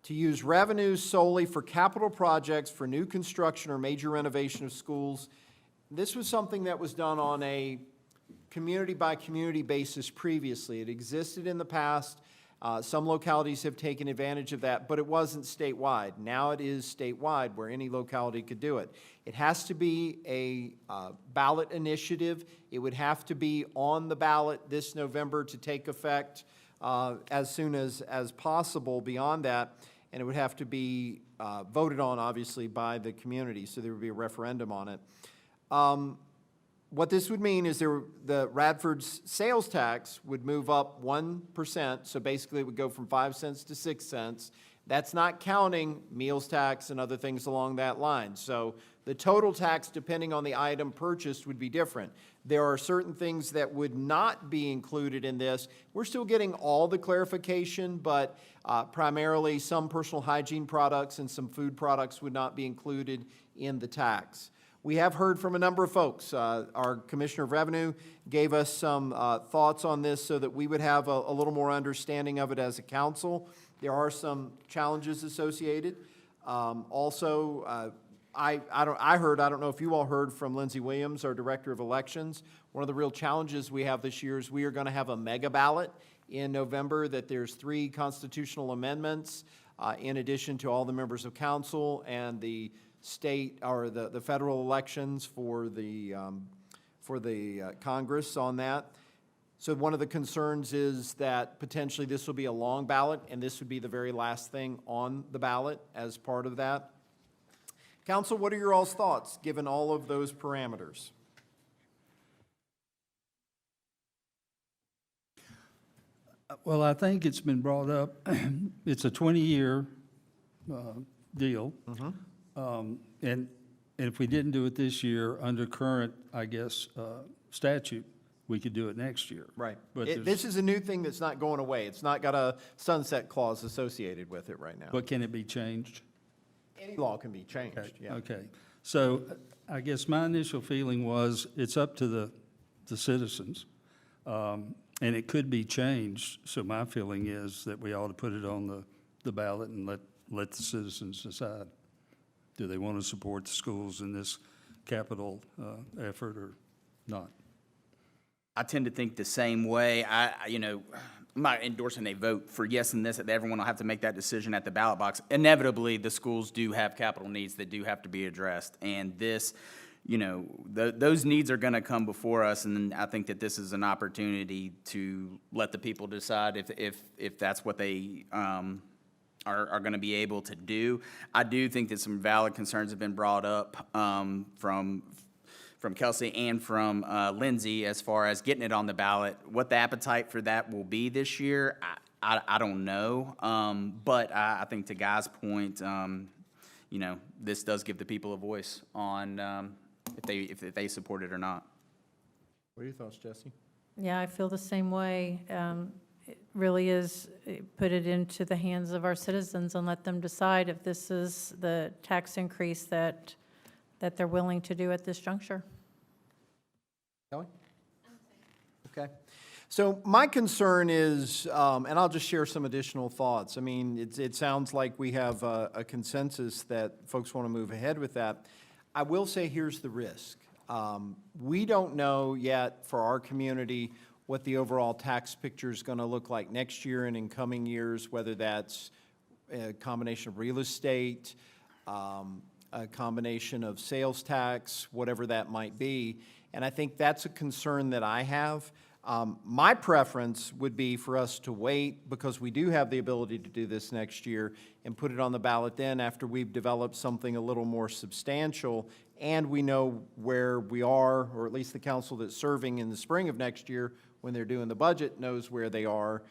to use revenues solely for capital projects for new construction or major renovation of schools. This was something that was done on a community-by-community basis previously. It existed in the past. Some localities have taken advantage of that, but it wasn't statewide. Now it is statewide where any locality could do it. It has to be a ballot initiative. It would have to be on the ballot this November to take effect as soon as possible beyond that, and it would have to be voted on, obviously, by the community, so there would be a referendum on it. What this would mean is the Radford's sales tax would move up 1%, so basically it would go from 5 cents to 6 cents. That's not counting meals tax and other things along that line. So the total tax, depending on the item purchased, would be different. There are certain things that would not be included in this. We're still getting all the clarification, but primarily some personal hygiene products and some food products would not be included in the tax. We have heard from a number of folks. Our Commissioner of Revenue gave us some thoughts on this so that we would have a little more understanding of it as a council. There are some challenges associated. Also, I don't know if you all heard from Lindsay Williams, our Director of Elections. One of the real challenges we have this year is we are going to have a mega ballot in November, that there's 3 constitutional amendments in addition to all the members of council and the state or the federal elections for the Congress on that. So one of the concerns is that potentially this will be a long ballot, and this would be the very last thing on the ballot as part of that. Council, what are your all's thoughts, given all of those parameters? Well, I think it's been brought up, it's a 20-year deal. And if we didn't do it this year, under current, I guess, statute, we could do it next year. Right. But This is a new thing that's not going away. It's not got a sunset clause associated with it right now. But can it be changed? Any law can be changed, Okay, yeah. okay. So I guess my initial feeling was it's up to the citizens, and it could be changed. So my feeling is that we ought to put it on the ballot and let the citizens decide. Do they want to support the schools in this capital effort or not? I tend to think the same way. I'm not endorsing a vote for yes and this, that everyone will have to make that decision at the ballot box. Inevitably, the schools do have capital needs that do have to be addressed. And this, those needs are going to come before us, and I think that this is an opportunity to let the people decide if that's what they are going to be able to do. I do think that some valid concerns have been brought up from Kelsey and from Lindsay as far as getting it on the ballot. What the appetite for that will be this year, I don't know. But I think to Guy's point, you know, this does give the people a voice on if they support it or not. What are your thoughts, Jesse? Yeah, I feel the same way. It really is, put it into the hands of our citizens and let them decide if this is the tax increase that they're willing to do at this juncture. Kelly? Okay. So my concern is, and I'll just share some additional thoughts. I mean, it sounds like we have a consensus that folks want to move ahead with that. I will say here's the risk. We don't know yet for our community what the overall tax picture is going to look like next year and in coming years, whether that's a combination of real estate, a combination of sales tax, whatever that might be. And I think that's a concern that I have. My preference would be for us to wait, because we do have the ability to do this next year, and put it on the ballot then after we've developed something a little more substantial and we know where we are, or at least the council that's serving in the spring of next year when they're doing the budget knows where they are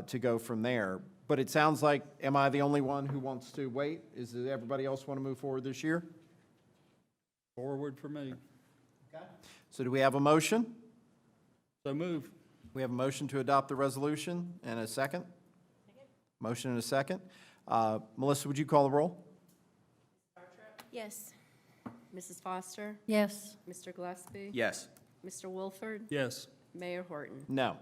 to go from there. But it sounds like, am I the only one who wants to wait? Does everybody else want to move forward this year? Forward for me. Okay. So do we have a motion? So move. We have a motion to adopt the resolution and a second? Motion and a second. Melissa, would you call the roll? Yes. Mrs. Foster? Yes. Mr. Gillespie? Yes. Mr. Wolford? Yes. Mayor Horton? No.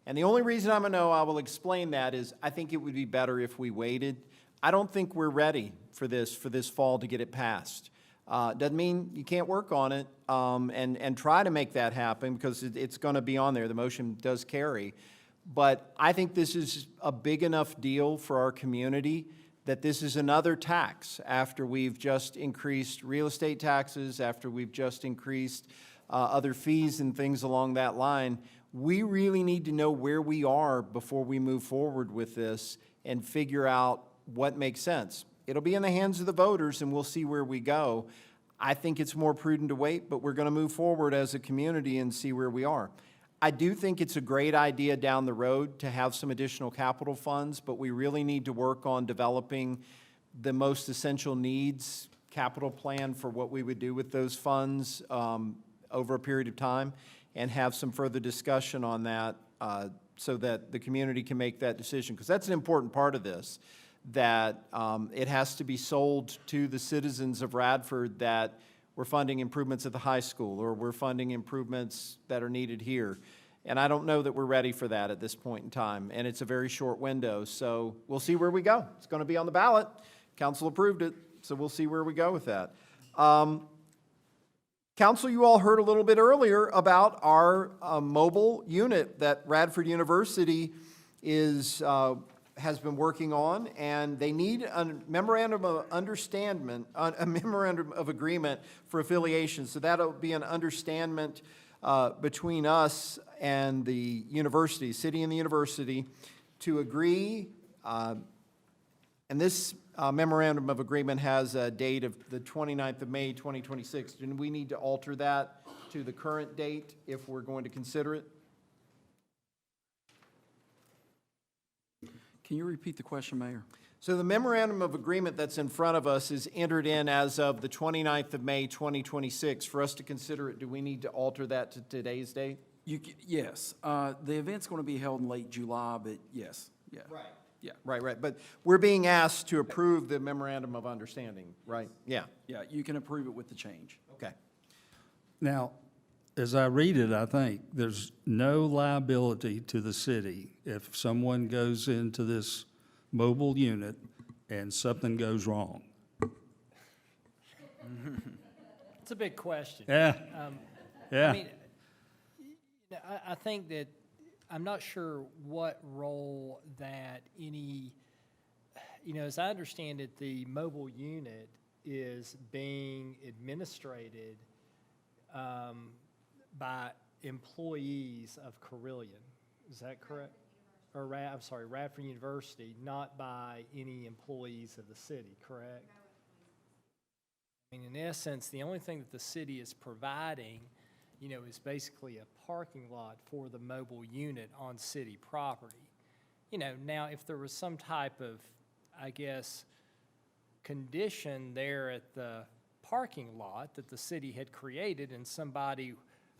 And the only reason I'm a no, I will explain that, is I think it would be better if we waited. I don't think we're ready for this fall to get it passed. Doesn't mean you can't work on it and try to make that happen, because it's going to be on there. The motion does carry. But I think this is a big enough deal for our community that this is another tax after we've just increased real estate taxes, after we've just increased other fees and things along that line. We really need to know where we are before we move forward with this and figure out what makes sense. It'll be in the hands of the voters, and we'll see where we go. I think it's more prudent to wait, but we're going to move forward as a community and see where we are. I do think it's a great idea down the road to have some additional capital funds, but we really need to work on developing the most essential needs capital plan for what we would do with those funds over a period of time, and have some further discussion on that so that the community can make that decision. Because that's an important part of this, that it has to be sold to the citizens of Radford that we're funding improvements at the high school, or we're funding improvements that are needed here. And I don't know that we're ready for that at this point in time, and it's a very short window, so we'll see where we go. It's going to be on the ballot. Council approved it, so we'll see where we go with that. Council, you all heard a little bit earlier about our mobile unit that Radford University has been working on, and they need a memorandum of understanding, a memorandum of agreement for affiliation. So that'll be an understanding between us and the university, city and the university, to agree. And this memorandum of agreement has a date of the 29th of May, 2026. Do we need to alter that to the current date if we're going to consider it? Can you repeat the question, Mayor? So the memorandum of agreement that's in front of us is entered in as of the 29th of May, 2026. For us to consider it, do we need to alter that to today's date? Yes. The event's going to be held in late July, but yes, yeah. Right. Yeah. Right. But we're being asked to approve the memorandum of understanding, right? Yeah. Yeah, you can approve it with the change. Okay. Now, as I read it, I think there's no liability to the city if someone goes into this mobile unit and something goes wrong. It's a big question. Yeah. Yeah. I mean, I think that I'm not sure what role that any, as I understand it, the mobile unit is being administrated by employees of Carillion. Is that correct? Or Radford University, not by any employees of the city, correct? I mean, in essence, the only thing that the city is providing, is basically a parking lot for the mobile unit on city property. now if there was some type of, I guess, condition there at the parking lot that the city had created and somebody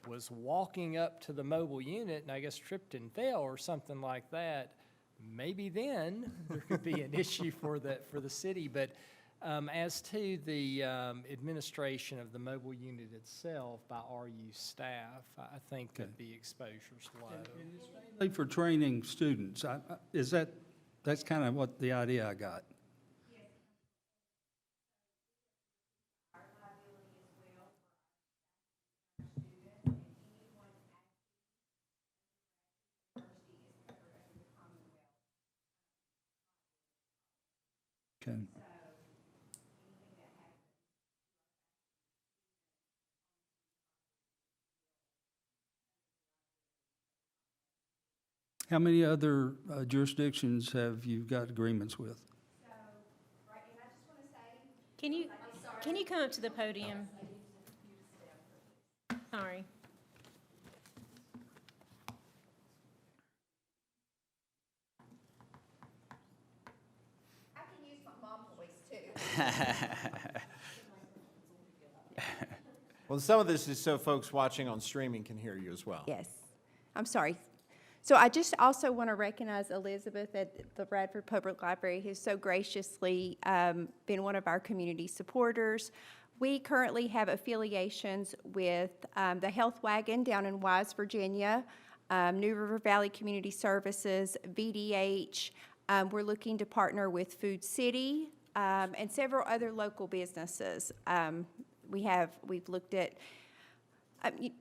was walking up to the mobile unit and I guess tripped and fell or something like that, maybe then there could be an issue for the city. But as to the administration of the mobile unit itself by RU staff, I think that the exposure's low. Mainly for training students. That's kind of what the idea I got. Okay. How many other jurisdictions have you got agreements with? Can you come up to the podium? Sorry. I can use my mom voice too. Well, some of this is so folks watching on streaming can hear you as well. Yes, I'm sorry. So I just also want to recognize Elizabeth at the Radford Public Library, who's so graciously been one of our community supporters. We currently have affiliations with the Health Wagon down in Wise, Virginia, New River Valley Community Services, VDH. We're looking to partner with Food City and several other local businesses. We've looked at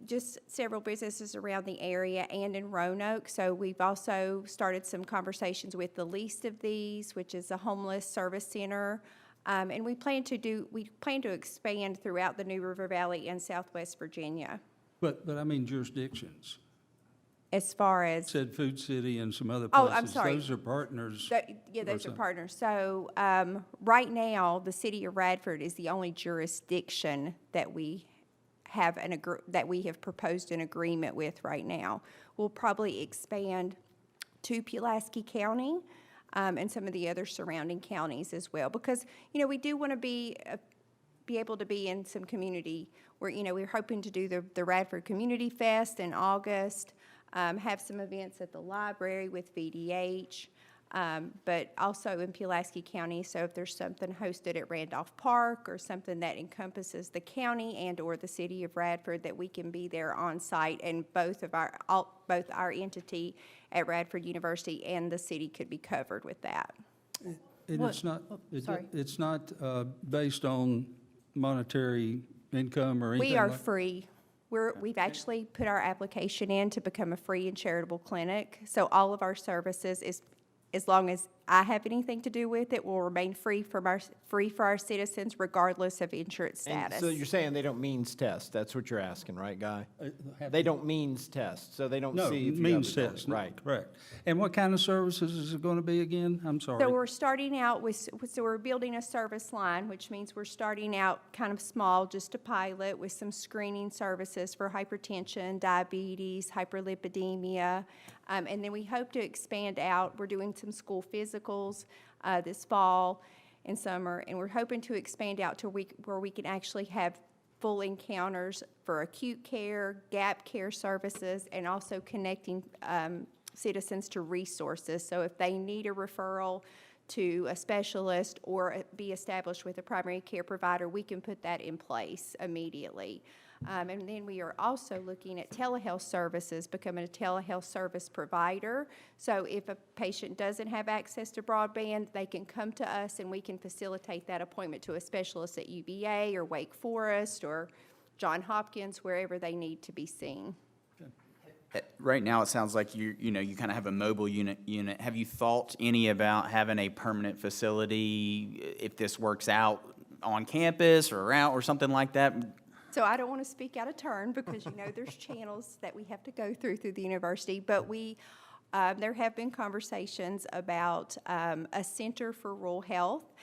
just several businesses around the area and in Roanoke. So we've also started some conversations with the least of these, which is a homeless service center. And we plan to expand throughout the New River Valley and Southwest Virginia. But I mean jurisdictions. As far as, Said Food City and some other Oh, places. I'm sorry. Those are partners. yeah, those are some- partners. So right now, the city of Radford is the only jurisdiction that we have that we have proposed an agreement with right now. We'll probably expand to Pulaski County and some of the other surrounding counties as well, because we do want to be able to be in some community where we're hoping to do the Radford Community Fest in August, have some events at the library with VDH. But also in Pulaski County, so if there's something hosted at Randolph Park or something that encompasses the county and or the city of Radford, that we can be there on site, and both our entity at Radford University and the city could be covered with that. And What- it's not, sorry. it's not based on monetary income or anything We are like? free. We've actually put our application in to become a free and charitable clinic, so all of our services as long as I have anything to do with it, will remain free for our citizens regardless of insurance And status. so you're saying they don't means test, that's what you're asking, right, Guy? Have- They don't means test, so they don't No, see if you means have the building. test, no, Right. correct. And what kind of services is it going to be again? I'm sorry. So we're starting out so we're building a service line, which means we're starting out kind of small, just a pilot with some screening services for hypertension, diabetes, hyperlipidemia. And then we hope to expand out. We're doing some school physicals this fall and summer, and we're hoping to expand out to where we can actually have full encounters for acute care, gap care services, and also connecting citizens to resources. So if they need a referral to a specialist or be established with a primary care provider, we can put that in place immediately. And then we are also looking at telehealth services, becoming a telehealth service provider. So if a patient doesn't have access to broadband, they can come to us and we can facilitate that appointment to a specialist at UVA or Wake Forest or Johns Hopkins, wherever they need to be seen. Right now, it sounds like you kind of have a mobile unit. Have you thought any about having a permanent facility if this works out on campus or around or something like that? So I don't want to speak out of turn because, there's channels that we have to go through the university, but there have been conversations about a center for rural health.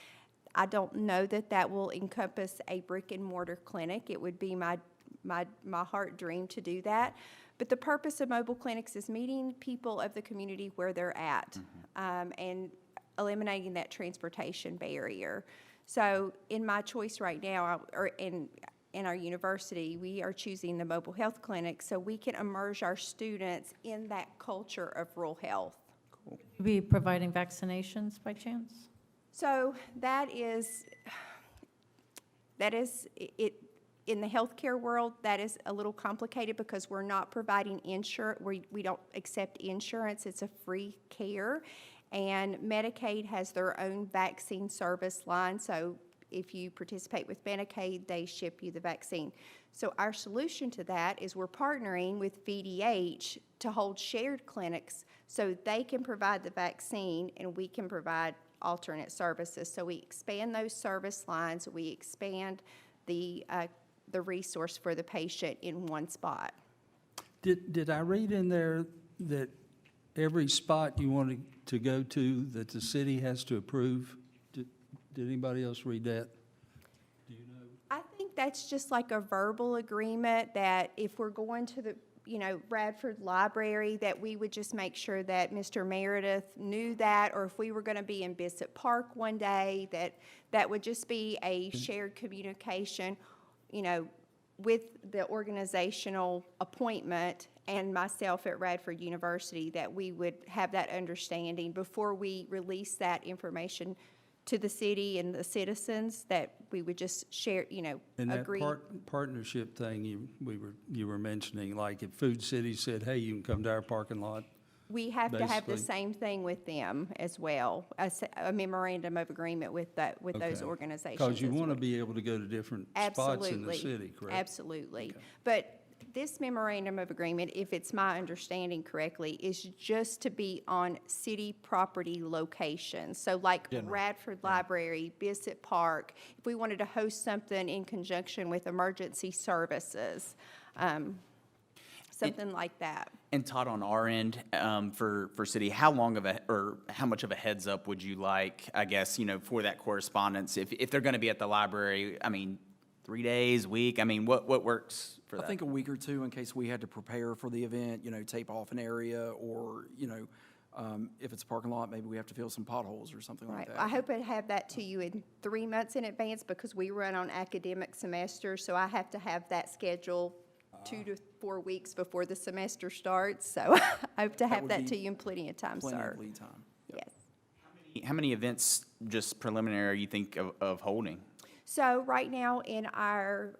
I don't know that will encompass a brick and mortar clinic. It would be my heart dream to do that. But the purpose of mobile clinics is meeting people of the community where they're at, and eliminating that transportation barrier. So in my choice right now, or in our university, we are choosing the mobile health clinic so we can immerse our students in that culture of rural health. Be providing vaccinations by chance? So that is it, in the healthcare world, that is a little complicated because we're not providing insurance, we don't accept insurance, it's a free care. And Medicaid has their own vaccine service line, so if you participate with Medicaid, they ship you the vaccine. So our solution to that is we're partnering with VDH to hold shared clinics so they can provide the vaccine and we can provide alternate services. So we expand those service lines, we expand the resource for the patient in one spot. Did I read in there that every spot you wanted to go to, that the city has to approve? Did anybody else read that? Do you know? I think that's just like a verbal agreement that if we're going to the, Radford Library, that we would just make sure that Mr. Meredith knew that, or if we were going to be in Bissett Park one day, that would just be a shared communication, with the organizational appointment and myself at Radford University, that we would have that understanding before we release that information to the city and the citizens, that we would just share, And agree. that partnership thing you were mentioning, like if Food City said, hey, you can come to our parking lot. We have to have the basically. same thing with them as well, a memorandum of agreement with those Okay. organizations. Because you as want to well. be able to go to different spots in the Absolutely. city, correct? Absolutely. But this memorandum of agreement, if it's my understanding correctly, is just to be on city property locations. So like Radford Library, Bissett Park, if we wanted to host something in conjunction with emergency services, something like that. And Todd, on our end, for city, how much of a heads up would you like, I guess, for that correspondence? If they're going to be at the library, 3 days, week, what works for that? I think a week or two in case we had to prepare for the event, tape off an area, or, if it's a parking lot, maybe we have to fill some potholes or something like Right. that. I hope I'd have that to you in 3 months in advance because we run on academic semester, so I have to have that schedule 2 to 4 weeks before the semester starts. So I hope to have would that be to you in plenty of time, Plenty sir. of lead time. Yep. Yes. How many events, just preliminary, you think of holding? So right now in our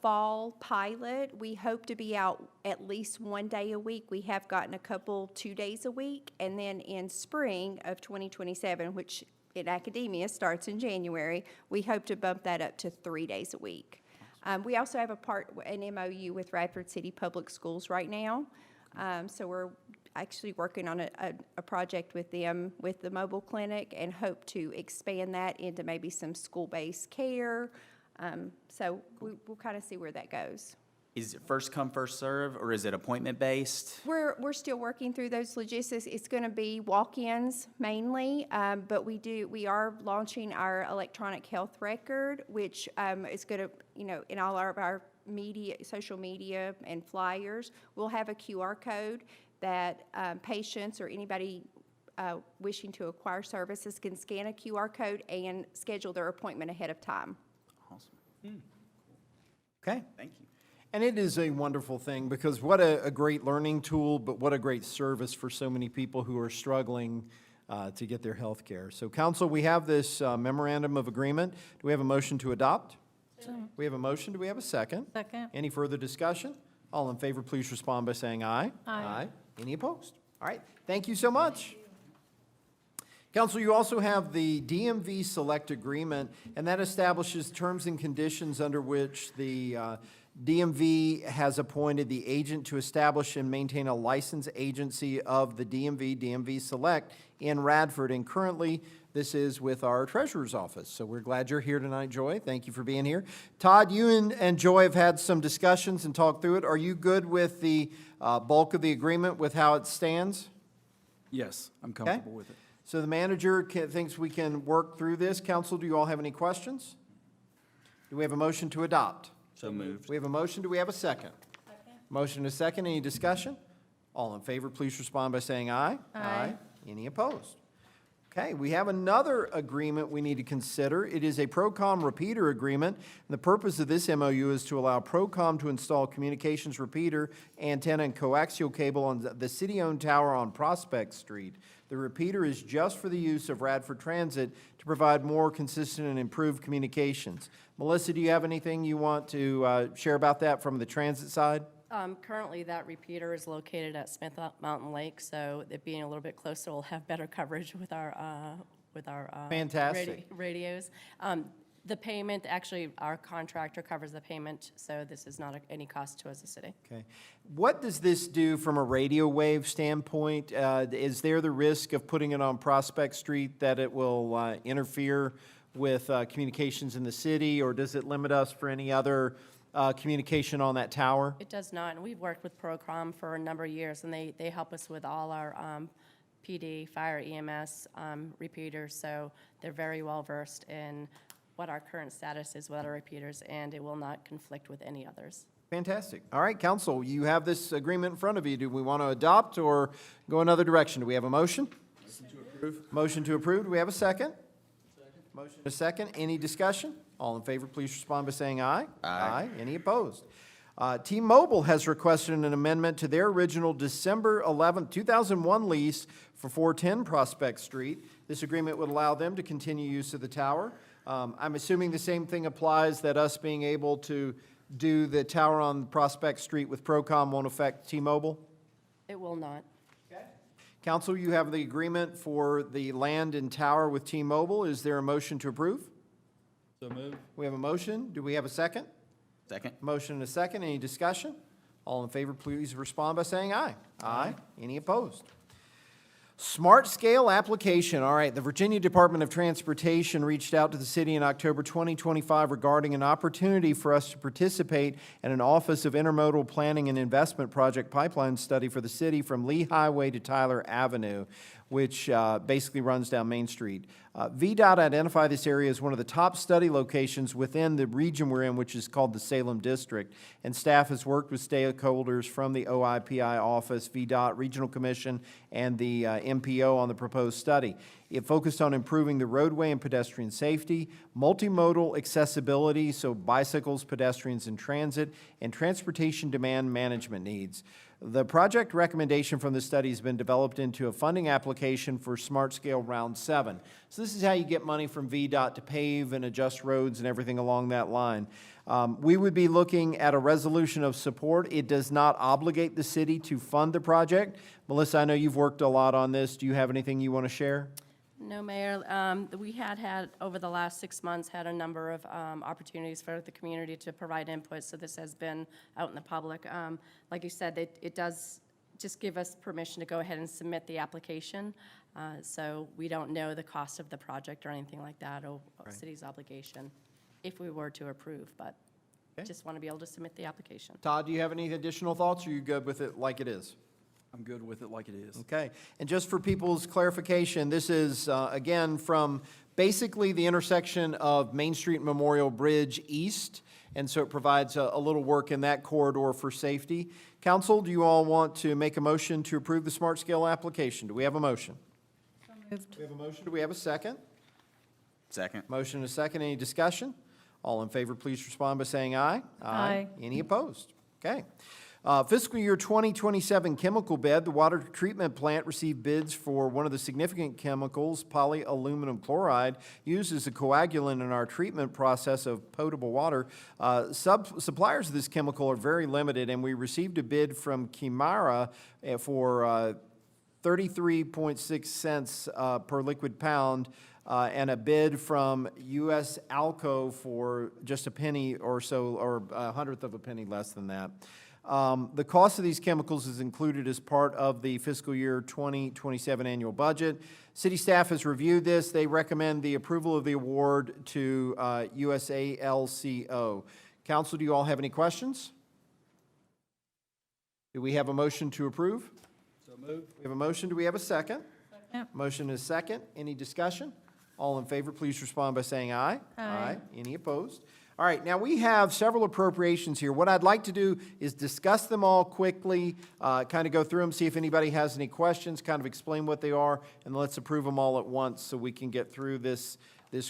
fall pilot, we hope to be out at least 1 day a week. We have gotten a couple 2 days a week. And then in spring of 2027, which in academia starts in January, we hope to bump that up to 3 days a week. We also have an MOU with Radford City Public Schools right now. So we're actually working on a project with them with the mobile clinic and hope to expand that into maybe some school-based care. So we'll kind of see where that goes. Is it first come, first serve, or is it appointment based? We're still working through those logistics. It's going to be walk-ins mainly, but we are launching our electronic health record, which is going to, in all of our media, social media and flyers, we'll have a QR code that patients or anybody wishing to acquire services can scan a QR code and schedule their appointment ahead of time. Awesome. Okay. Thank you. And it is a wonderful thing because what a great learning tool, but what a great service for so many people who are struggling to get their health care. So council, we have this memorandum of agreement. Do we have a motion to adopt? We have a motion. Do we have a second? Second. Any further discussion? All in favor, please respond by saying aye. Aye. Any opposed? All right. Thank you so much. Council, you also have the DMV Select Agreement, and that establishes terms and conditions under which the DMV has appointed the agent to establish and maintain a licensed agency of the DMV Select in Radford. And currently, this is with our treasurer's office. So we're glad you're here tonight, Joy. Thank you for being here. Todd, you and Joy have had some discussions and talked through it. Are you good with the bulk of the agreement with how it stands? Yes, I'm comfortable with it. So the manager thinks we can work through this. Council, do you all have any questions? Do we have a motion to adopt? So moved. We have a motion. Do we have a second? Motion is second. Any discussion? All in favor, please respond by saying aye. Aye. Any opposed? Okay, we have another agreement we need to consider. It is a Procom repeater agreement. And the purpose of this MOU is to allow Procom to install communications repeater, antenna, and coaxial cable on the city-owned tower on Prospect Street. The repeater is just for the use of Radford Transit to provide more consistent and improved communications. Melissa, do you have anything you want to share about that from the transit side? Currently, that repeater is located at Smith Mountain Lake, so it being a little bit closer, we'll have better coverage with our Fantastic. radios. The payment, actually, our contractor covers the payment, so this is not any cost to us, the city. Okay. What does this do from a radio wave standpoint? Is there the risk of putting it on Prospect Street that it will interfere with communications in the city, or does it limit us for any other communication on that tower? It does not, and we've worked with Procom for a number of years, and they help us with all our PD, fire, EMS repeaters, so they're very well-versed in what our current status is with our repeaters, and it will not conflict with any others. Fantastic. All right, council, you have this agreement in front of you. Do we want to adopt or go another direction? Do we have a motion? Motion to approve. Motion to approve. Do we have a second? Second. Motion a second. Any discussion? All in favor, please respond by saying aye. Aye. Any opposed? T-Mobile has requested an amendment to their original December 11, 2001 lease for 410 Prospect Street. This agreement would allow them to continue use of the tower. I'm assuming the same thing applies, that us being able to do the tower on Prospect Street with Procom won't affect T-Mobile? It will not. Council, you have the agreement for the land and tower with T-Mobile. Is there a motion to approve? So moved. We have a motion. Do we have a second? Second. Motion and a second. Any discussion? All in favor, please respond by saying aye. Aye. Any opposed? Smart scale application. All right, the Virginia Department of Transportation reached out to the city in October 2025 regarding an opportunity for us to participate in an Office of Intermodal Planning and Investment Project pipeline study for the city from Lee Highway to Tyler Avenue, which basically runs down Main Street. VDOT identified this area as one of the top study locations within the region we're in, which is called the Salem District. And staff has worked with stakeholders from the OIPI office, VDOT, Regional Commission, and the MPO on the proposed study. It focused on improving the roadway and pedestrian safety, multimodal accessibility, so bicycles, pedestrians, and transit, and transportation demand management needs. The project recommendation from the study has been developed into a funding application for Smart Scale Round 7. So this is how you get money from VDOT to pave and adjust roads and everything along that line. We would be looking at a resolution of support. It does not obligate the city to fund the project. Melissa, I know you've worked a lot on this. Do you have anything you want to share? No, Mayor, we had, over the last 6 months, had a number of opportunities for the community to provide input, so this has been out in the public. Like you said, it does just give us permission to go ahead and submit the application, so we don't know the cost of the project or anything like that, or city's obligation, if we were to approve, but just want to be able to submit the application. Todd, do you have any additional thoughts, or are you good with it like it is? I'm good with it like it is. Okay, and just for people's clarification, this is, again, from basically the intersection of Main Street and Memorial Bridge east, and so it provides a little work in that corridor for safety. Council, do you all want to make a motion to approve the Smart Scale application? Do we have a motion? Moved. We have a motion. Do we have a second? Second. Motion and a second. Any discussion? All in favor, please respond by saying aye. Aye. Any opposed? Okay. Fiscal year 2027 chemical bed, the water treatment plant received bids for one of the significant chemicals, polyaluminum chloride, used as a coagulant in our treatment process of potable water. Suppliers of this chemical are very limited, and we received a bid from Kimara for 33.6 cents per liquid pound, and a bid from U.S. Alco for just a penny or so, or a hundredth of a penny less than that. The cost of these chemicals is included as part of the fiscal year 2027 annual budget. City staff has reviewed this. They recommend the approval of the award to USALCO. Council, do you all have any questions? Do we have a motion to approve? So moved. We have a motion. Do we have a second? Second. Motion is second. Any discussion? All in favor, please respond by saying aye. Aye. Any opposed? All right, now we have several appropriations here. What I'd like to do is discuss them all quickly, kind of go through them, see if anybody has any questions, kind of explain what they are, and let's approve them all at once so we can get through this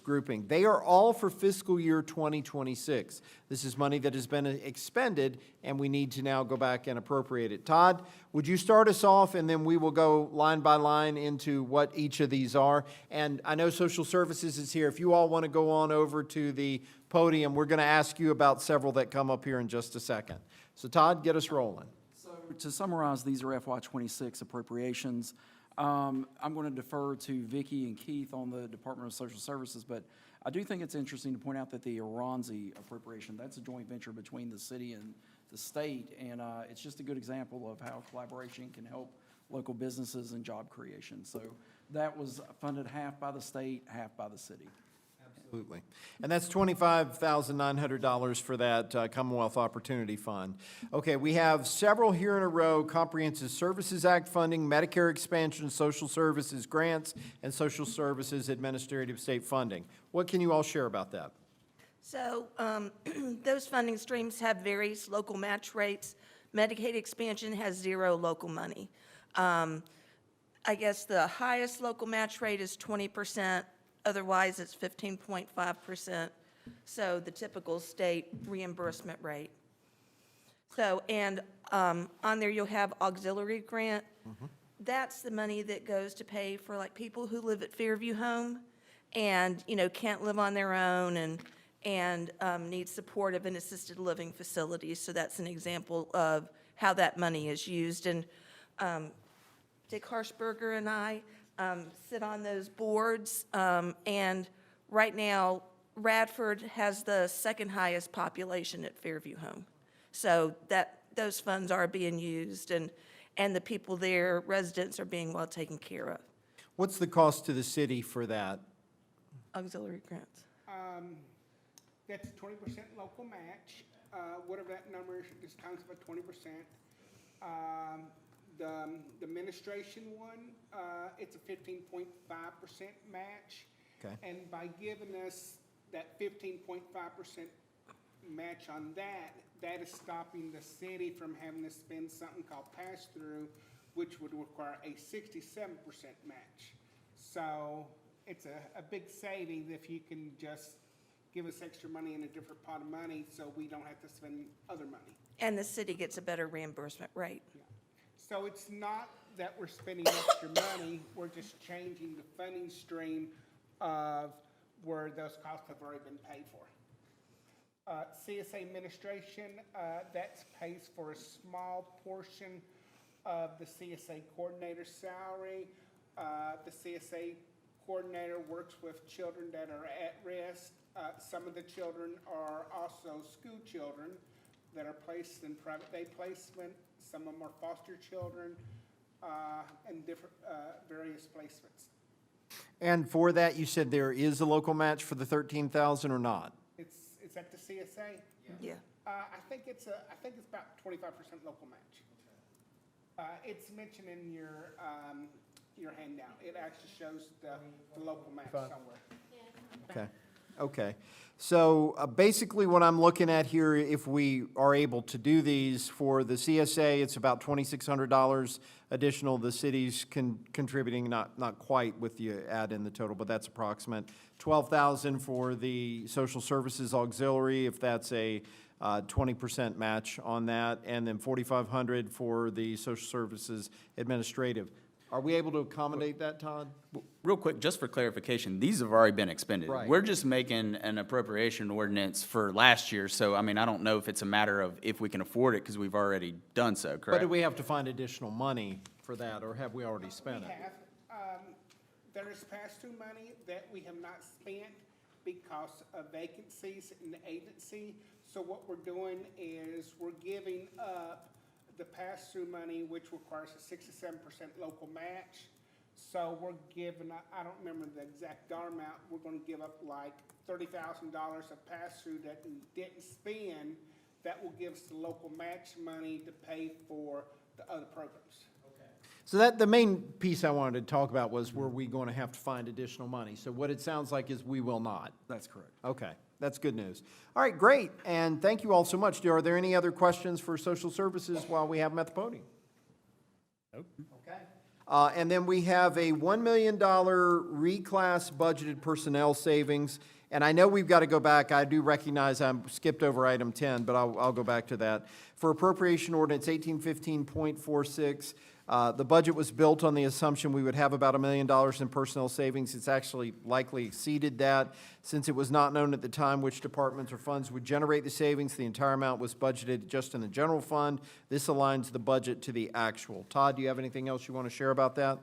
grouping. They are all for fiscal year 2026. This is money that has been expended, and we need to now go back and appropriate it. Todd, would you start us off, and then we will go line by line into what each of these are. And I know Social Services is here. If you all want to go on over to the podium, we're going to ask you about several that come up here in just a second. So Todd, get us rolling. So to summarize, these are FY '26 appropriations. I'm going to defer to Vicki and Keith on the Department of Social Services, but I do think it's interesting to point out that the Aronzi appropriation, that's a joint venture between the city and the state, and it's just a good example of how collaboration can help local businesses and job creation. So that was funded half by the state, half by the city. Absolutely. And that's $25,900 for that Commonwealth Opportunity Fund. Okay, we have several here in a row: Comprehensive Services Act funding, Medicare expansion, social services grants, and social services administrative state funding. What can you all share about that? So those funding streams have various local match rates. Medicaid expansion has 0 local money. I guess the highest local match rate is 20%. Otherwise, it's 15.5%, so the typical state reimbursement rate. So, and on there you'll have auxiliary grant. That's the money that goes to pay for like people who live at Fairview Home and, you know, can't live on their own and need support of an assisted living facility. So that's an example of how that money is used. And Dick Harshberger and I sit on those boards, and right now, Radford has the second highest population at Fairview Home. So those funds are being used, and the people there, residents, are being well taken care of. What's the cost to the city for that? Auxiliary grants. That's 20% local match, whatever that number is, just times by 20%. The administration one, it's a 15.5% match. Okay. And by giving us that 15.5% match on that, that is stopping the city from having to spend something called pass-through, which would require a 67% match. So it's a big savings if you can just give us extra money in a different pot of money so we don't have to spend other money. And the city gets a better reimbursement rate. Yeah. So it's not that we're spending extra money, we're just changing the funding stream of where those costs have already been paid for. CSA administration, that pays for a small portion of the CSA coordinator's salary. The CSA coordinator works with children that are at risk. Some of the children are also school children that are placed in private day placement. Some of them are foster children, and different, various placements. And for that, you said there is a local match for the 13,000 or not? It's at the CSA? Yeah. I think it's about 25% local match. It's mentioned in your handout. It actually shows the local match somewhere. Okay, okay. So basically what I'm looking at here, if we are able to do these for the CSA, it's about $2,600 additional. The city's contributing, not quite with the add in the total, but that's approximate. $12,000 for the social services auxiliary, if that's a 20% match on that, and then $4,500 for the social services administrative. Are we able to accommodate that, Todd? Real quick, just for clarification, these have already been expended. Right. We're just making an appropriation ordinance for last year, so I mean, I don't know if it's a matter of if we can afford it, because we've already done so, But correct? do we have to find additional money for that, or have we already spent it? We have. There is pass-through money that we have not spent because of vacancies in the agency. So what we're doing is we're giving up the pass-through money, which requires a 67% local match. So we're giving, I don't remember the exact dollar amount, we're gonna give up like $30,000 of pass-through that we didn't spend. That will give us the local match money to pay for the other programs. So that, the main piece I wanted to talk about was, were we going to have to find additional money? So what it sounds like is we will not. That's correct. Okay, that's good news. All right, great, and thank you all so much. Are there any other questions for social services while we have them at the podium? Nope. Okay. And then we have a $1 million reclass budgeted personnel savings. And I know we've got to go back. I do recognize I skipped over item 10, but I'll go back to that. For appropriation ordinance 1815.46, the budget was built on the assumption we would have about $1 million in personnel savings. It's actually likely exceeded that. Since it was not known at the time which departments or funds would generate the savings, the entire amount was budgeted just in the general fund. This aligns the budget to the actual. Todd, do you have anything else you want to share about that?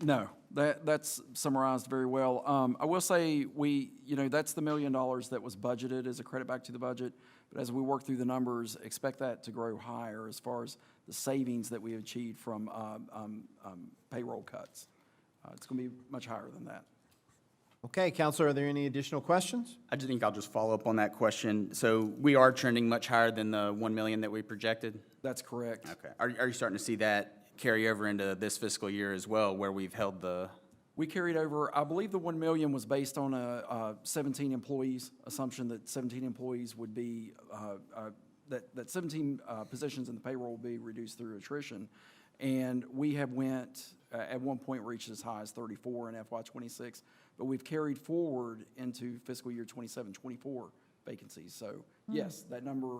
No, that's summarized very well. I will say that's the $1 million that was budgeted as a credit back to the budget. But as we work through the numbers, expect that to grow higher as far as the savings that we have achieved from payroll cuts. It's going to be much higher than that. Okay, Counselor, are there any additional questions? I just think I'll just follow up on that question. So we are trending much higher than the 1 million that we projected? That's correct. Okay. Are you starting to see that carry over into this fiscal year as well, where we've held the? We carried over, I believe the 1 million was based on a 17 employees assumption that 17 employees would be, that 17 positions in the payroll will be reduced through attrition. And we have at one point reached as high as 34 in FY26, but we've carried forward into fiscal year 27, 24 vacancies. So yes, that number,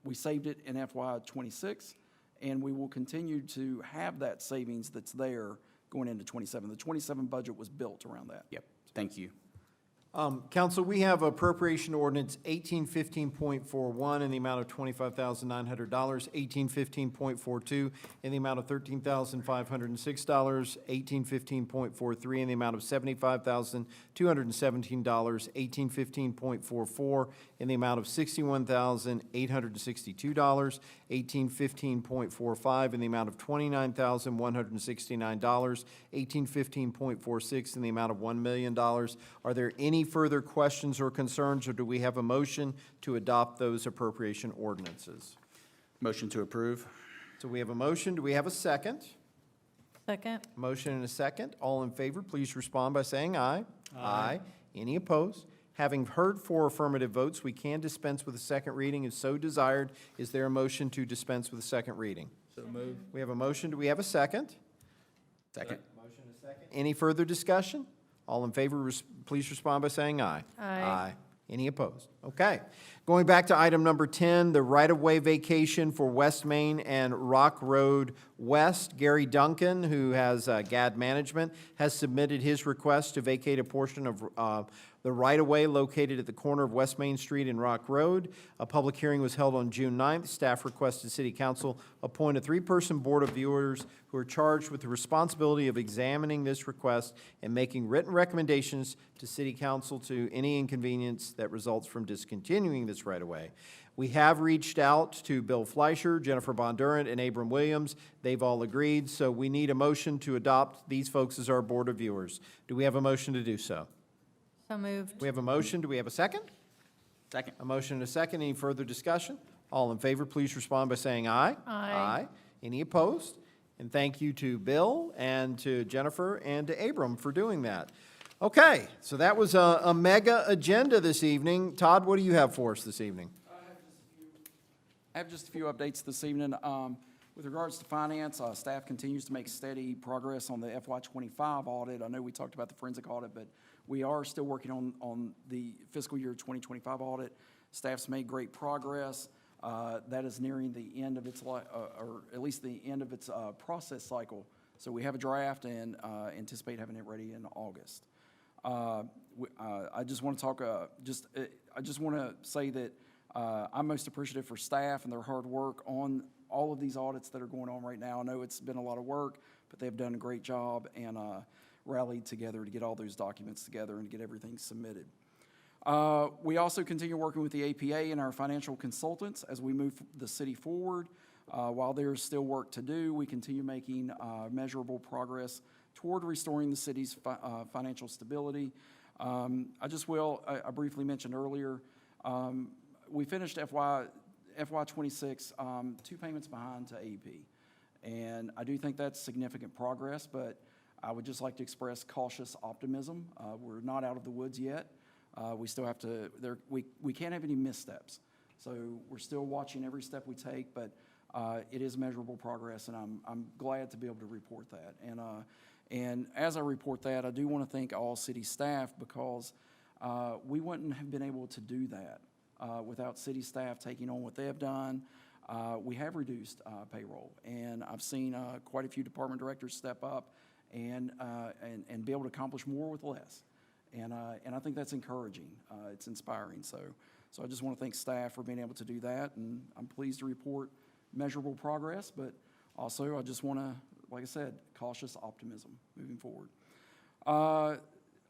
we saved it in FY26, and we will continue to have that savings that's there going into 27. The 27 budget was built around that. Yep, thank you. Council, we have appropriation ordinance 1815.41 in the amount of $25,900, 1815.42 in the amount of $13,506, 1815.43 in the amount of $75,217, 1815.44 in the amount of $61,862, 1815.45 in the amount of $29,169, 1815.46 in the amount of $1 million. Are there any further questions or concerns, or do we have a motion to adopt those appropriation ordinances? Motion to approve. So we have a motion. Do we have a second? Second? Motion and a second. All in favor, please respond by saying aye. Aye. Any opposed? Having heard 4 affirmative votes, we can dispense with a second reading if so desired. Is there a motion to dispense with a second reading? So moved. We have a motion. Do we have a second? Second. Motion and a second. Any further discussion? All in favor, please respond by saying aye. Aye. Any opposed? Okay. Going back to item number 10, the right-of-way vacation for West Main and Rock Road West. Gary Duncan, who has GAD Management, has submitted his request to vacate a portion of the right-of-way located at the corner of West Main Street and Rock Road. A public hearing was held on June 9th. Staff requested City Council appoint a 3-person board of viewers who are charged with the responsibility of examining this request and making written recommendations to City Council to any inconvenience that results from discontinuing this right-of-way. We have reached out to Bill Fleischer, Jennifer Bondurant, and Abram Williams. They've all agreed, so we need a motion to adopt these folks as our board of viewers. Do we have a motion to do so? So moved. We have a motion. Do we have a second? Second. A motion and a second. Any further discussion? All in favor, please respond by saying aye. Aye. Any opposed? And thank you to Bill and to Jennifer and to Abram for doing that. Okay, so that was a mega agenda this evening. Todd, what do you have for us this evening? I have just a few updates this evening. With regards to finance, staff continues to make steady progress on the FY25 audit. I know we talked about the forensic audit, but we are still working on the fiscal year 2025 audit. Staff's made great progress. That is nearing the end of its, or at least the end of its process cycle. So we have a draft and anticipate having it ready in August. I just want to talk, I just want to say that I'm most appreciative for staff and their hard work on all of these audits that are going on right now. I know it's been a lot of work, but they've done a great job and rallied together to get all those documents together and get everything submitted. We also continue working with the APA and our financial consultants as we move the city forward. While there's still work to do, we continue making measurable progress toward restoring the city's financial stability. I briefly mentioned earlier, we finished FY '26, 2 payments behind to AP. And I do think that's significant progress, but I would just like to express cautious optimism. We're not out of the woods yet. We still have to, we can't have any missteps. So we're still watching every step we take, but it is measurable progress, and I'm glad to be able to report that. And as I report that, I do want to thank all city staff, because we wouldn't have been able to do that without city staff taking on what they have done. We have reduced payroll, and I've seen quite a few department directors step up and be able to accomplish more with less. And I think that's encouraging. It's inspiring. So I just want to thank staff for being able to do that, and I'm pleased to report measurable progress, but also I just want to, like I said, cautious optimism moving forward.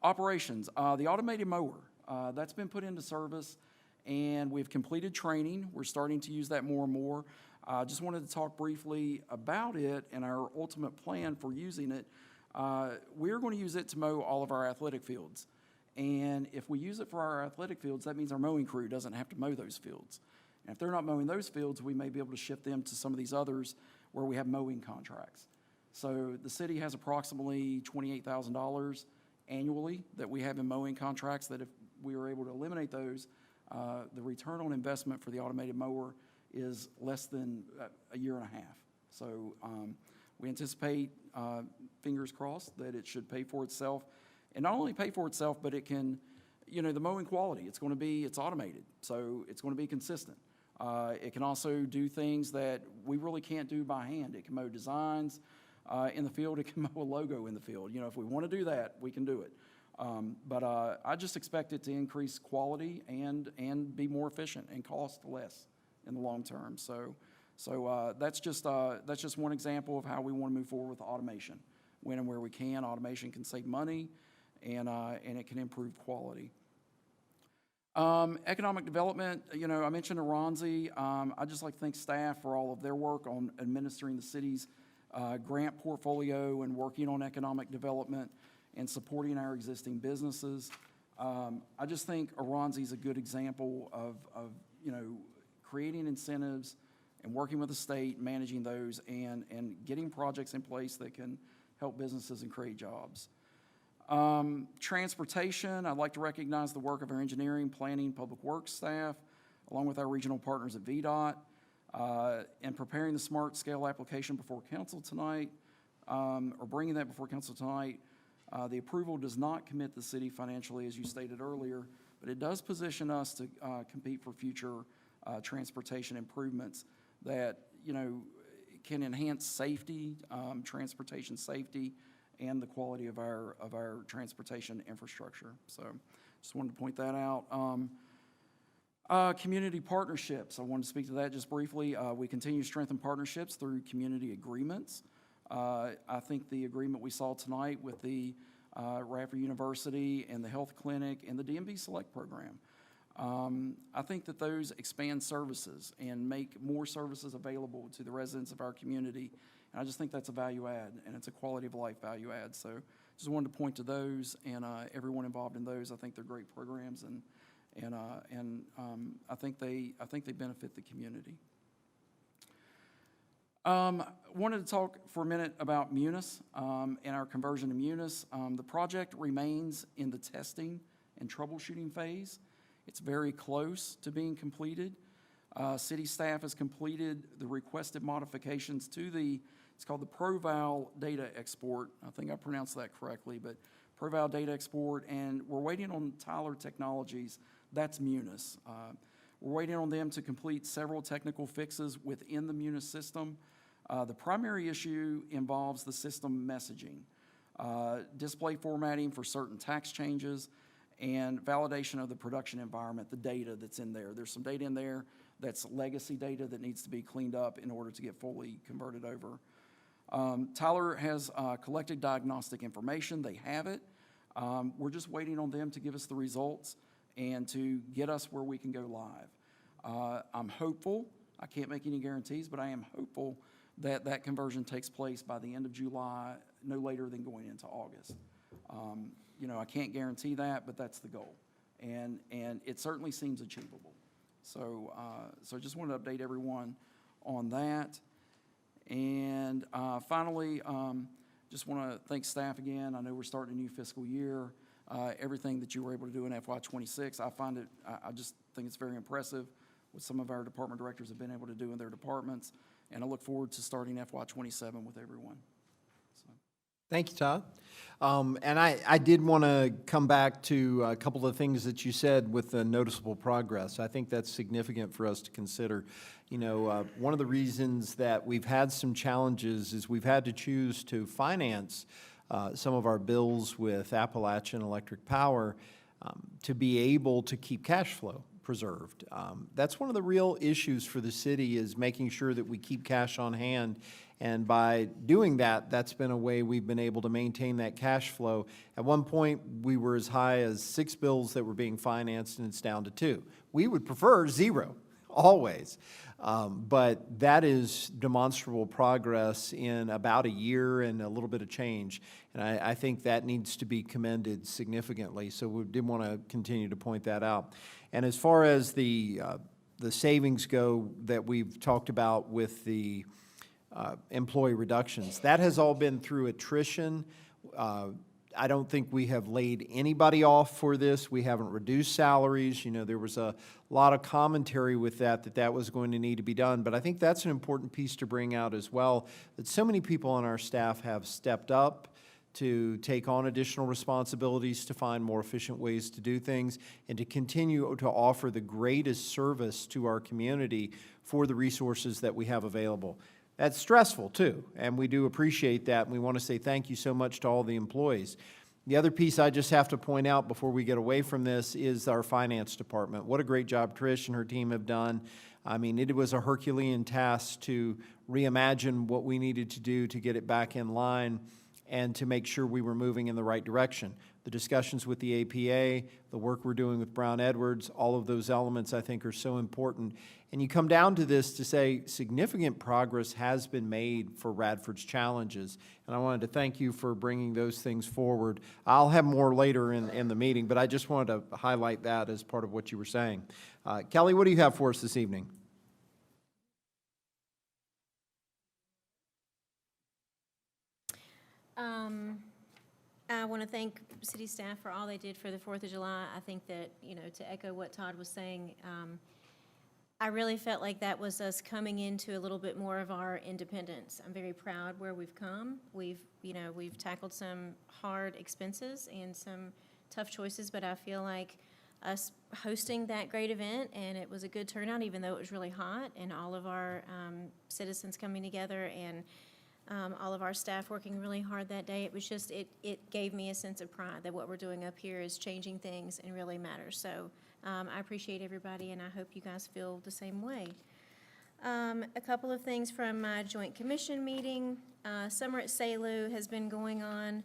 Operations, the automated mower, that's been put into service, and we've completed training. We're starting to use that more and more. I just wanted to talk briefly about it and our ultimate plan for using it. We're going to use it to mow all of our athletic fields. And if we use it for our athletic fields, that means our mowing crew doesn't have to mow those fields. And if they're not mowing those fields, we may be able to shift them to some of these others where we have mowing contracts. So the city has approximately $28,000 annually that we have in mowing contracts, that if we were able to eliminate those, the return on investment for the automated mower is less than a year and a half. So we anticipate, fingers crossed, that it should pay for itself. And not only pay for itself, but it can, the mowing quality, it's automated, so it's going to be consistent. It can also do things that we really can't do by hand. It can mow designs in the field. It can mow a logo in the field. If we want to do that, we can do it. But I just expect it to increase quality and be more efficient and cost less in the long term. So that's just one example of how we want to move forward with automation. When and where we can, automation can save money, and it can improve quality. Economic development, I mentioned Aronzi. I'd just like to thank staff for all of their work on administering the city's grant portfolio and working on economic development and supporting our existing businesses. I just think Aronzi is a good example of creating incentives and working with the state, managing those, and getting projects in place that can help businesses and create jobs. Transportation, I'd like to recognize the work of our engineering, planning, public works staff, along with our regional partners at VDOT, and preparing the smart scale application before council tonight, or bringing that before council tonight. The approval does not commit the city financially, as you stated earlier, but it does position us to compete for future transportation improvements that, can enhance safety, transportation safety, and the quality of our transportation infrastructure. So just wanted to point that out. Community partnerships, I wanted to speak to that just briefly. We continue to strengthen partnerships through community agreements. I think the agreement we saw tonight with the Radford University and the health clinic and the DMV Select program, I think that those expand services and make more services available to the residents of our community. And I just think that's a value add, and it's a quality of life value add. So just wanted to point to those, and everyone involved in those. I think they're great programs, and I think they benefit the community. Wanted to talk for a minute about Munis and our conversion to Munis. The project remains in the testing and troubleshooting phase. It's very close to being completed. City staff has completed the requested modifications to it's called the ProVal data export. I think I pronounced that correctly, but ProVal data export, and we're waiting on Tyler Technologies. That's Munis. We're waiting on them to complete several technical fixes within the Munis system. The primary issue involves the system messaging, display formatting for certain tax changes, and validation of the production environment, the data that's in there. There's some data in there that's legacy data that needs to be cleaned up in order to get fully converted over. Tyler has collected diagnostic information. They have it. We're just waiting on them to give us the results and to get us where we can go live. I'm hopeful. I can't make any guarantees, but I am hopeful that that conversion takes place by the end of July, no later than going into August. I can't guarantee that, but that's the goal. And it certainly seems achievable. So, so just wanted to update everyone on that. And finally, just want to thank staff again. I know we're starting a new fiscal year. Everything that you were able to do in FY26, I just think it's very impressive what some of our department directors have been able to do in their departments. And I look forward to starting FY27 with everyone. Thank you, Todd. And I did want to come back to a couple of things that you said with the noticeable progress. I think that's significant for us to consider. You know, one of the reasons that we've had some challenges is we've had to choose to finance some of our bills with Appalachian Electric Power to be able to keep cash flow preserved. That's one of the real issues for the city, is making sure that we keep cash on hand. And by doing that, that's been a way we've been able to maintain that cash flow. At one point, we were as high as 6 bills that were being financed, and it's down to 2. We would prefer 0, always. But that is demonstrable progress in about a year and a little bit of change. And I think that needs to be commended significantly. So we did want to continue to point that out. And as far as the savings go that we've talked about with the employee reductions, that has all been through attrition. I don't think we have laid anybody off for this. We haven't reduced salaries. You know, there was a lot of commentary with that was going to need to be done. But I think that's an important piece to bring out as well, that so many people on our staff have stepped up to take on additional responsibilities, to find more efficient ways to do things, and to continue to offer the greatest service to our community for the resources that we have available. That's stressful too, and we do appreciate that, and we want to say thank you so much to all the employees. The other piece I just have to point out before we get away from this is our finance department. What a great job Trish and her team have done. I mean, it was a Herculean task to reimagine what we needed to do to get it back in line and to make sure we were moving in the right direction. The discussions with the APA, the work we're doing with Brown Edwards, all of those elements I think are so important. And you come down to this to say significant progress has been made for Radford's challenges. And I wanted to thank you for bringing those things forward. I'll have more later in the meeting, but I just wanted to highlight that as part of what you were saying. Kelly, what do you have for us this evening? I want to thank city staff for all they did for the 4th of July. I think that, you know, to echo what Todd was saying, I really felt like that was us coming into a little bit more of our independence. I'm very proud where we've come. We've tackled some hard expenses and some tough choices, but I feel like us hosting that great event, and it was a good turnout, even though it was really hot, and all of our citizens coming together, and all of our staff working really hard that day. It was just, it gave me a sense of pride that what we're doing up here is changing things and really matters. So I appreciate everybody, and I hope you guys feel the same way. A couple of things from my joint commission meeting. Summer at SALU has been going on.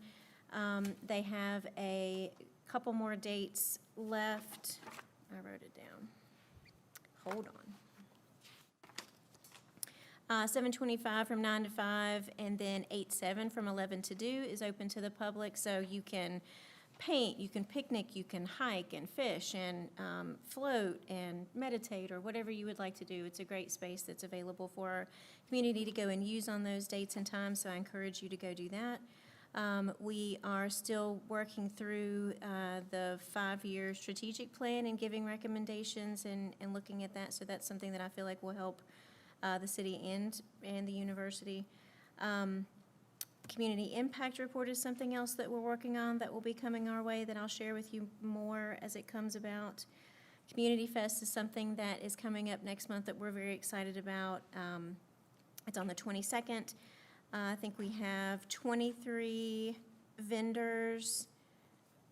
They have a couple more dates left. I wrote it down. Hold on. 7:25 from 9 to 5, and then 8-7 from 11 to 2 is open to the public, so you can paint, you can picnic, you can hike and fish and float and meditate, or whatever you would like to do. It's a great space that's available for our community to go and use on those dates and times, so I encourage you to go do that. We are still working through the 5-year strategic plan and giving recommendations and looking at that, so that's something that I feel like will help the city and the university. Community impact report is something else that we're working on that will be coming our way that I'll share with you more as it comes about. Community Fest is something that is coming up next month that we're very excited about. It's on the 22nd. I think we have 23 vendors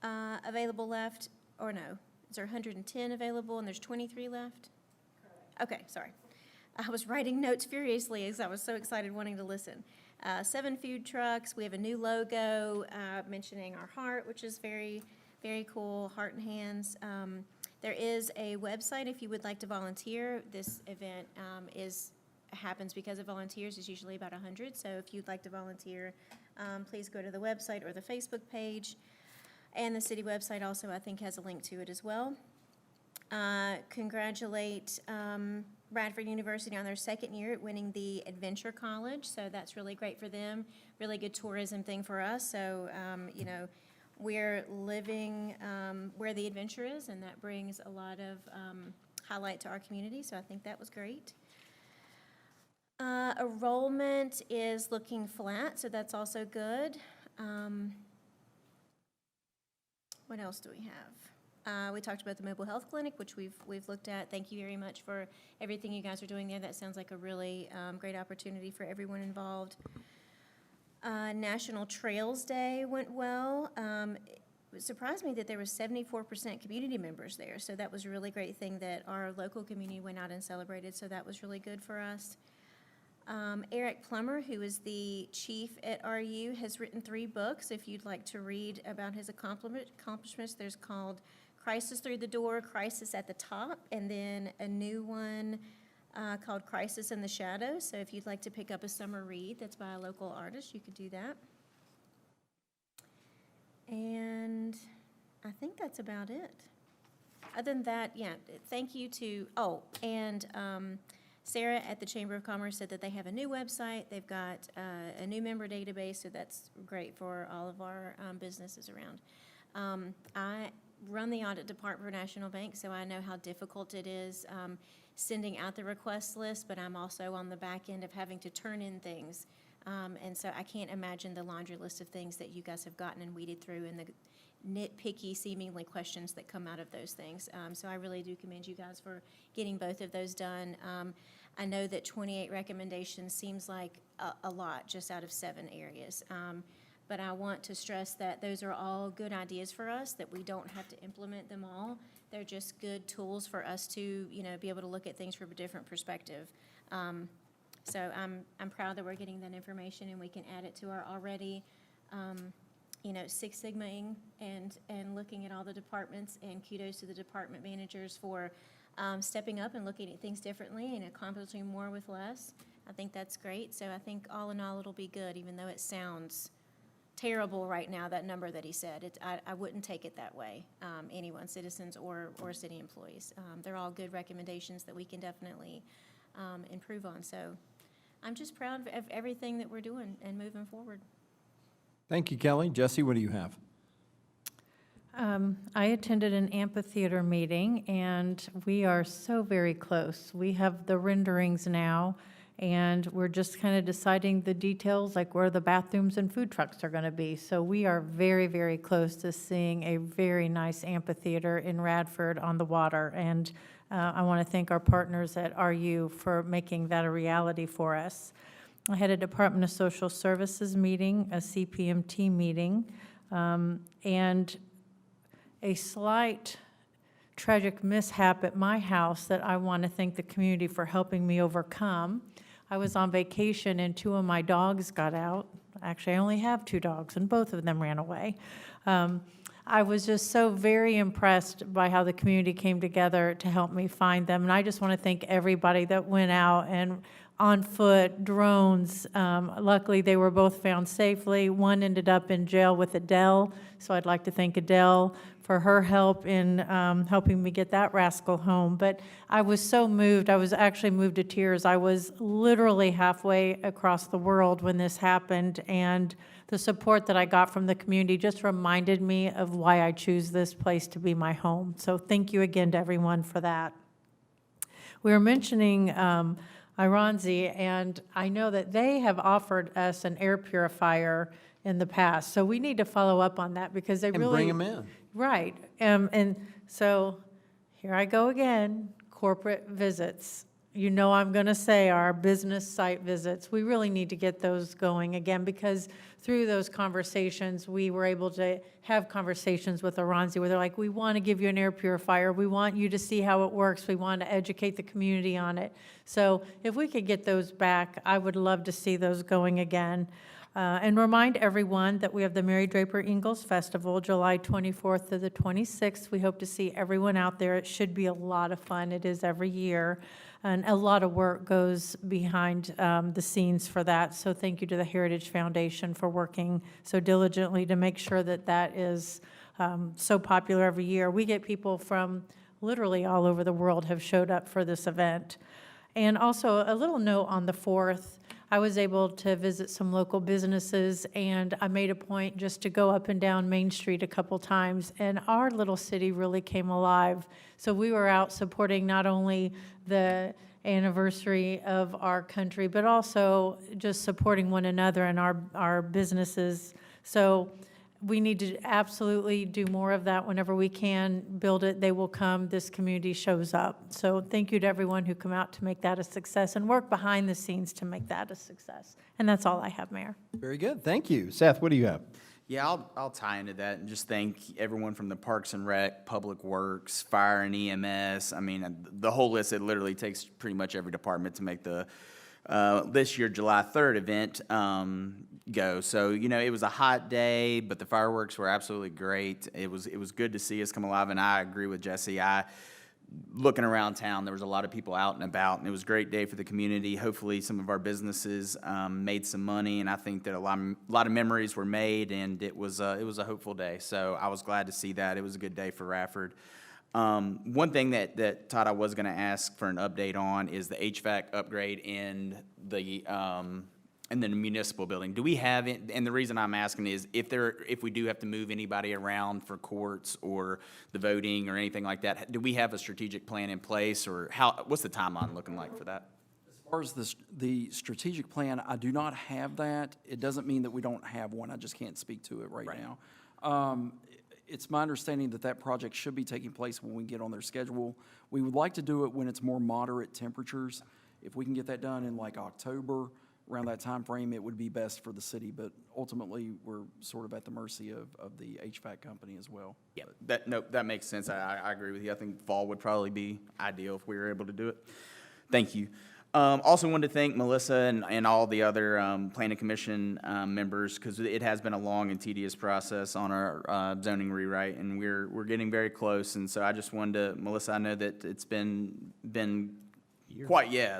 available left, or no, is there 110 available and there's 23 left? Correct. Okay, sorry. I was writing notes furiously as I was so excited wanting to listen. 7 food trucks. We have a new logo mentioning our heart, which is very, very cool, heart and hands. There is a website if you would like to volunteer. This event happens because of volunteers. It's usually about 100, so if you'd like to volunteer, please go to the website or the Facebook page. And the city website also, I think, has a link to it as well. congratulate Radford University on their second year at winning the Adventure College. So that's really great for them. Really good tourism thing for us. So, we're living where the adventure is, and that brings a lot of highlight to our community. So I think that was great. Enrollment is looking flat, so that's also good. What else do we have? We talked about the mobile health clinic, which we've looked at. Thank you very much for everything you guys are doing there. That sounds like a really great opportunity for everyone involved. National Trails Day went well. It surprised me that there was 74% community members there, so that was a really great thing that our local community went out and celebrated, so that was really good for us. Eric Plummer, who is the chief at RU, has written 3 books. If you'd like to read about his accomplishments, there's called Crisis Through the Door, Crisis at the Top, and then a new one called Crisis in the Shadows. So if you'd like to pick up a summer read that's by a local artist, you could do that. And I think that's about it. Other than that, yeah, thank you to, Sarah at the Chamber of Commerce said that they have a new website. They've got a new member database, so that's great for all of our businesses around. I run the audit department for National Bank, so I know how difficult it is sending out the request list, but I'm also on the back end of having to turn in things. And so I can't imagine the laundry list of things that you guys have gotten and weeded through and the nitpicky seemingly questions that come out of those things. So I really do commend you guys for getting both of those done. I know that 28 recommendations seems like a lot just out of 7 areas. But I want to stress that those are all good ideas for us, that we don't have to implement them all. They're just good tools for us to, be able to look at things from a different perspective. So I'm proud that we're getting that information and we can add it to our already, Six Sigma-ing and looking at all the departments, and kudos to the department managers for stepping up and looking at things differently and accomplishing more with less. I think that's great. So I think all in all, it'll be good, even though it sounds terrible right now, that number that he said. I wouldn't take it that way, anyone, citizens or city employees. They're all good recommendations that we can definitely improve on. So I'm just proud of everything that we're doing and moving forward. Thank you, Kelly. Jesse, what do you have? I attended an amphitheater meeting, and we are so very close. We have the renderings now, and we're just kind of deciding the details, like where the bathrooms and food trucks are going to be. So we are very, very close to seeing a very nice amphitheater in Radford on the water, and I want to thank our partners at RU for making that a reality for us. I had a Department of Social Services meeting, a CPMT meeting, and a slight tragic mishap at my house that I want to thank the community for helping me overcome. I was on vacation and 2 of my dogs got out. Actually, I only have 2 dogs, and both of them ran away. I was just so very impressed by how the community came together to help me find them. And I just want to thank everybody that went out and on foot, drones. Luckily, they were both found safely. One ended up in jail with Adele, so I'd like to thank Adele for her help in helping me get that rascal home. But I was so moved. I was actually moved to tears. I was literally halfway across the world when this happened, and the support that I got from the community just reminded me of why I choose this place to be my home. So thank you again to everyone for that. We were mentioning Iranzi, and I know that they have offered us an air purifier in the past, so we need to follow up on that because they really— And bring them in. Right, and so here I go again, corporate visits. You know I'm going to say our business site visits. We really need to get those going again because through those conversations, we were able to have conversations with Iranzi where they're like, we want to give you an air purifier. We want you to see how it works. We want to educate the community on it. So if we could get those back, I would love to see those going again. And remind everyone that we have the Mary Draper Ingalls Festival, July 24th to the 26th. We hope to see everyone out there. It should be a lot of fun. It is every year. And a lot of work goes behind the scenes for that. So thank you to the Heritage Foundation for working so diligently to make sure that that is so popular every year. We get people from literally all over the world have showed up for this event. And also, a little note on the 4th, I was able to visit some local businesses, and I made a point just to go up and down Main Street a couple times, and our little city really came alive. So we were out supporting not only the anniversary of our country, but also just supporting one another and our businesses. So we need to absolutely do more of that whenever we can. Build it, they will come, this community shows up. So thank you to everyone who come out to make that a success and work behind the scenes to make that a success. And that's all I have, Mayor. Very good, thank you. Seth, what do you have? Yeah, I'll tie into that and just thank everyone from the Parks and Rec, Public Works, Fire and EMS. I mean, the whole list, it literally takes pretty much every department to make the this year, July 3rd event go. So, you know, it was a hot day, but the fireworks were absolutely great. It was good to see us come alive, and I agree with Jesse. Looking around town, there was a lot of people out and about, and it was a great day for the community. Hopefully, some of our businesses made some money, and I think that a lot of memories were made, and it was a hopeful day. So I was glad to see that. It was a good day for Radford. One thing that Todd, I was going to ask for an update on is the HVAC upgrade in the municipal building. Do we have it? And the reason I'm asking is if we do have to move anybody around for courts or the voting or anything like that, do we have a strategic plan in place, or what's the timeline looking like for that? As far as the strategic plan, I do not have that. It doesn't mean that we don't have one. I just can't speak to it right now. It's my understanding that that project should be taking place when we get on their schedule. We would like to do it when it's more moderate temperatures. If we can get that done in like October, around that time frame, it would be best for the city, but ultimately, we're sort of at the mercy of the HVAC company as well. Yeah, that makes sense. I agree with you. I think fall would probably be ideal if we were able to do it. Thank you. Also wanted to thank Melissa and all the other planning commission members, because it has been a long and tedious process on our zoning rewrite, and we're getting very close. And so I just wanted to, Melissa, I know that it's been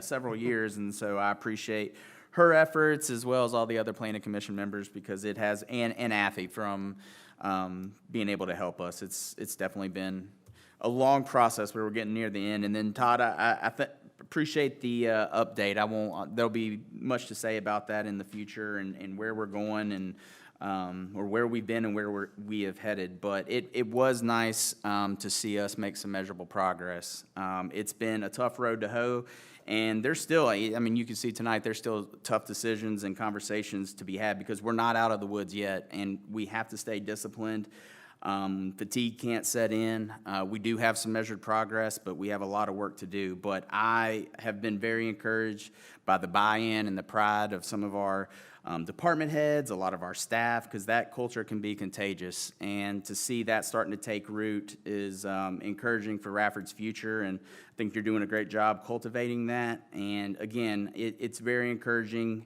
several years, and so I appreciate her efforts as well as all the other planning commission members, because it has, and Afi from being able to help us. It's definitely been a long process, but we're getting near the end. And then Todd, I appreciate the update. There'll be much to say about that in the future and where we're going and or where we've been and where we have headed. But it was nice to see us make some measurable progress. It's been a tough road to hoe. And there's still, I mean, you can see tonight, there's still tough decisions and conversations to be had, because we're not out of the woods yet, and we have to stay disciplined. Fatigue can't set in. We do have some measured progress, but we have a lot of work to do. But I have been very encouraged by the buy-in and the pride of some of our department heads, a lot of our staff, because that culture can be contagious. And to see that starting to take root is encouraging for Radford's future, and I think you're doing a great job cultivating that. And again, it's very encouraging.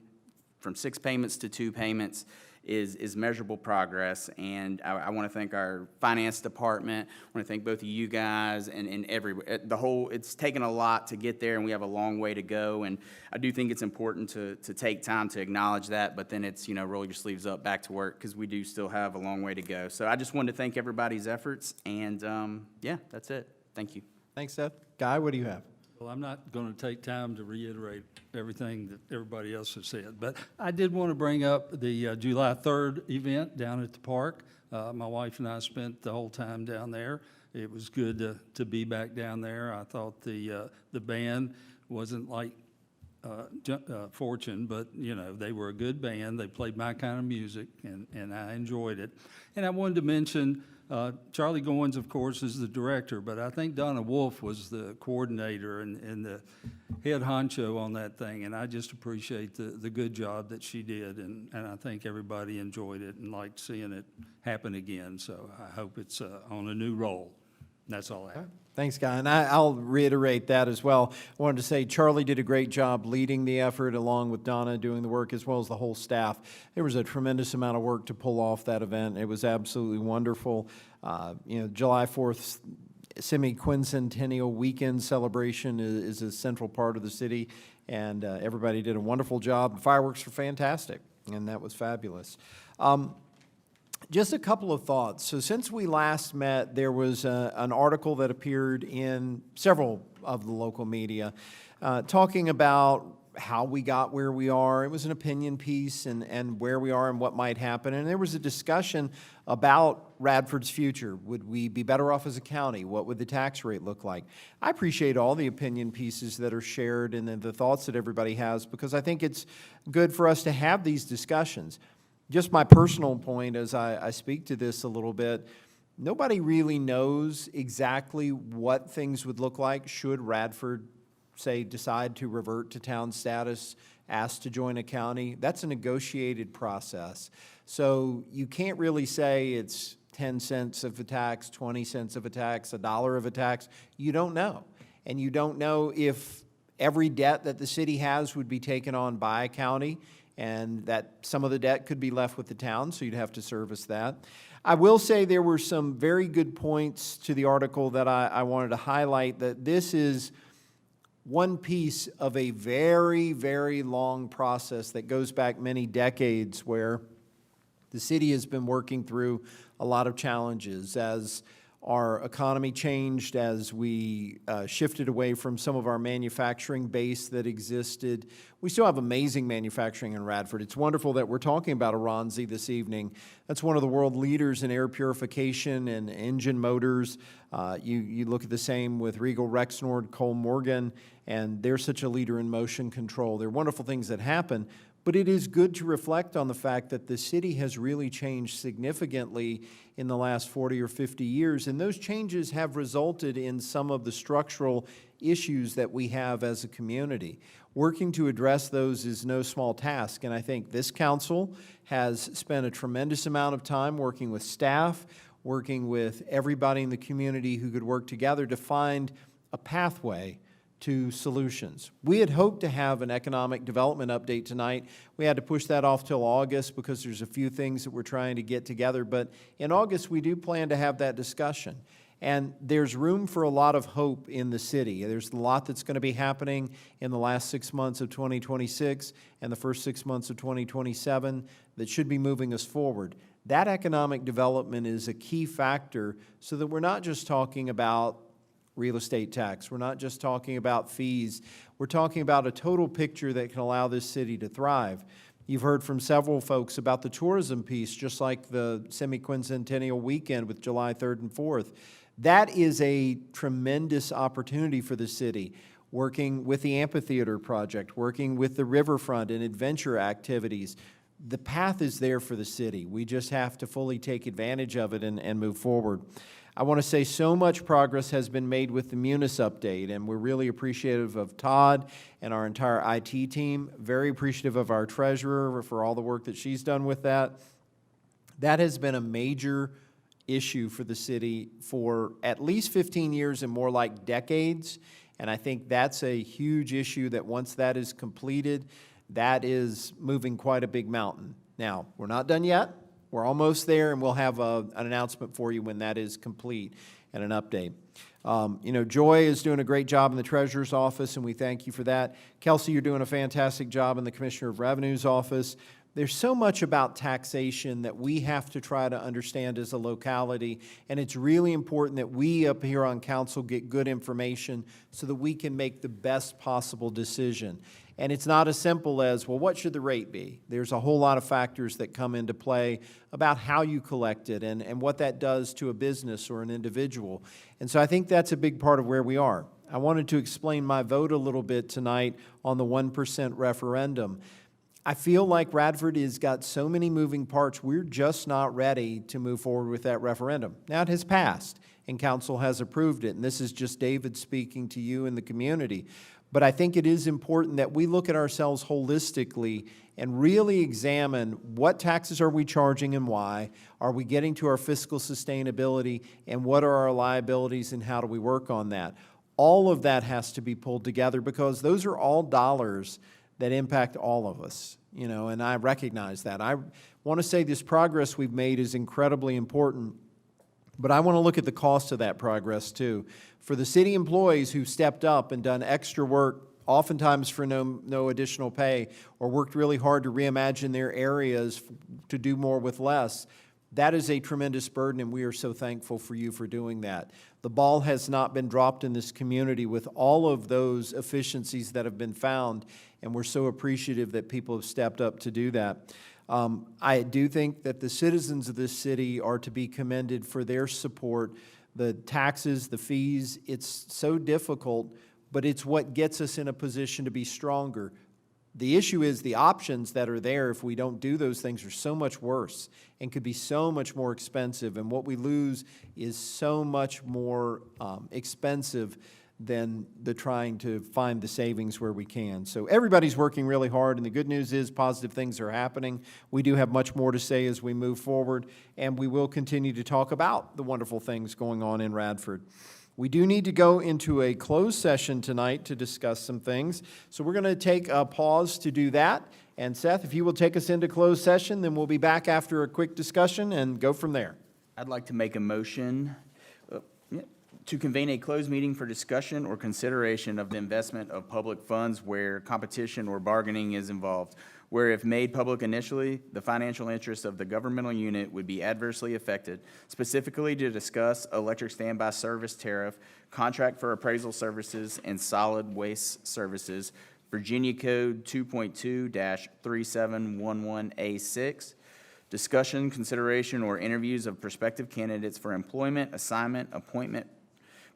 From 6 payments to 2 payments is measurable progress. And I want to thank our finance department. I want to thank both of you guys and it's taken a lot to get there, and we have a long way to go. And I do think it's important to take time to acknowledge that, but then it's, roll your sleeves up, back to work, because we do still have a long way to go. So I just wanted to thank everybody's efforts, and yeah, that's it. Thank you. Thanks, Seth. Guy, what do you have? Well, I'm not going to take time to reiterate everything that everybody else has said, but I did want to bring up the July 3rd event down at the park. My wife and I spent the whole time down there. It was good to be back down there. I thought the band wasn't like Fortune, but, they were a good band. They played my kind of music, and I enjoyed it. And I wanted to mention Charlie Goins, of course, is the director, but I think Donna Wolf was the coordinator and the head honcho on that thing, and I just appreciate the good job that she did, and I think everybody enjoyed it and liked seeing it happen again, so I hope it's on a new roll. That's all I have. Thanks, Guy, and I'll reiterate that as well. I wanted to say Charlie did a great job leading the effort, along with Donna doing the work, as well as the whole staff. There was a tremendous amount of work to pull off that event. It was absolutely wonderful. July 4th semi-quincentennial weekend celebration is a central part of the city, and everybody did a wonderful job. The fireworks were fantastic, and that was fabulous. Just a couple of thoughts. So since we last met, there was an article that appeared in several of the local media talking about how we got where we are. It was an opinion piece and where we are and what might happen. And there was a discussion about Radford's future. Would we be better off as a county? What would the tax rate look like? I appreciate all the opinion pieces that are shared and the thoughts that everybody has, because I think it's good for us to have these discussions. Just my personal point as I speak to this a little bit, nobody really knows exactly what things would look like should Radford, say, decide to revert to town status, ask to join a county. That's a negotiated process. So you can't really say it's 10 cents of a tax, 20 cents of a tax, $1 of a tax. You don't know. And you don't know if every debt that the city has would be taken on by a county, and that some of the debt could be left with the town, so you'd have to service that. I will say there were some very good points to the article that I wanted to highlight, that this is one piece of a very, very long process that goes back many decades, where the city has been working through a lot of challenges as our economy changed, as we shifted away from some of our manufacturing base that existed. We still have amazing manufacturing in Radford. It's wonderful that we're talking about Aronzi this evening. That's one of the world leaders in air purification and engine motors. You look at the same with Regal Rexnord, Cole Morgan, and they're such a leader in motion control. They're wonderful things that happen. But it is good to reflect on the fact that the city has really changed significantly in the last 40 or 50 years, and those changes have resulted in some of the structural issues that we have as a community. Working to address those is no small task, and I think this council has spent a tremendous amount of time working with staff, working with everybody in the community who could work together to find a pathway to solutions. We had hoped to have an economic development update tonight. We had to push that off till August because there's a few things that we're trying to get together. But in August, we do plan to have that discussion. And there's room for a lot of hope in the city. There's a lot that's going to be happening in the last 6 months of 2026 and the first 6 months of 2027 that should be moving us forward. That economic development is a key factor so that we're not just talking about real estate tax. We're not just talking about fees. We're talking about a total picture that can allow this city to thrive. You've heard from several folks about the tourism piece, just like the semi-quincentennial weekend with July 3rd and 4th. That is a tremendous opportunity for the city. Working with the amphitheater project, working with the riverfront and adventure activities. The path is there for the city. We just have to fully take advantage of it and move forward. I want to say so much progress has been made with the Munis update, and we're really appreciative of Todd and our entire IT team, very appreciative of our treasurer for all the work that she's done with that. That has been a major issue for the city for at least 15 years and more like decades, and I think that's a huge issue that once that is completed, that is moving quite a big mountain. Now, we're not done yet. We're almost there, and we'll have an announcement for you when that is complete and an update. Joy is doing a great job in the Treasurer's office, and we thank you for that. Kelsey, you're doing a fantastic job in the Commissioner of Revenue's office. There's so much about taxation that we have to try to understand as a locality, and it's really important that we up here on council get good information so that we can make the best possible decision. And it's not as simple as, well, what should the rate be? There's a whole lot of factors that come into play about how you collect it and what that does to a business or an individual. And so I think that's a big part of where we are. I wanted to explain my vote a little bit tonight on the 1% referendum. I feel like Radford has got so many moving parts, we're just not ready to move forward with that referendum. Now, it has passed, and council has approved it, and this is just David speaking to you in the community. But I think it is important that we look at ourselves holistically and really examine what taxes are we charging and why, are we getting to our fiscal sustainability, and what are our liabilities and how do we work on that. All of that has to be pulled together because those are all dollars that impact all of us, and I recognize that. I want to say this progress we've made is incredibly important, but I want to look at the cost of that progress too. For the city employees who stepped up and done extra work, oftentimes for no additional pay, or worked really hard to reimagine their areas to do more with less, That is a tremendous burden, and we are so thankful for you for doing that. The ball has not been dropped in this community with all of those efficiencies that have been found, and we're so appreciative that people have stepped up to do that. I do think that the citizens of this city are to be commended for their support. The taxes, the fees, it's so difficult, but it's what gets us in a position to be stronger. The issue is the options that are there if we don't do those things are so much worse and could be so much more expensive, and what we lose is so much more expensive than the trying to find the savings where we can. So everybody's working really hard, and the good news is positive things are happening. We do have much more to say as we move forward, and we will continue to talk about the wonderful things going on in Radford. We do need to go into a closed session tonight to discuss some things, so we're going to take a pause to do that. And Seth, if you will take us into closed session, then we'll be back after a quick discussion and go from there. I'd like to make a motion to convene a closed meeting for discussion or consideration of the investment of public funds where competition or bargaining is involved, where if made public initially, the financial interests of the governmental unit would be adversely affected, specifically to discuss electric standby service tariff, contract for appraisal services, and solid waste services, Virginia Code 2.2-3711A6, discussion, consideration, or interviews of prospective candidates for employment, assignment, appointment,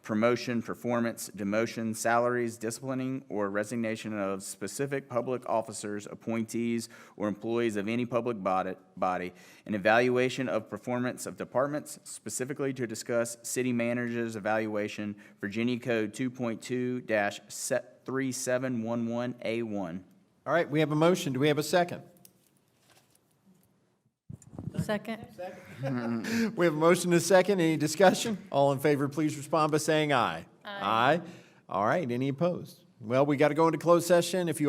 promotion, performance, demotion, salaries, disciplining, or resignation of specific public officers, appointees, or employees of any public body, an evaluation of performance of departments, specifically to discuss city manager's evaluation, Virginia Code 2.2-3711A1. All right, we have a motion. Do we have a second? Second? We have a motion and a second. Any discussion? All in favor, please respond by saying aye. Aye. All right, any opposed? Well, we got to go into closed session. If you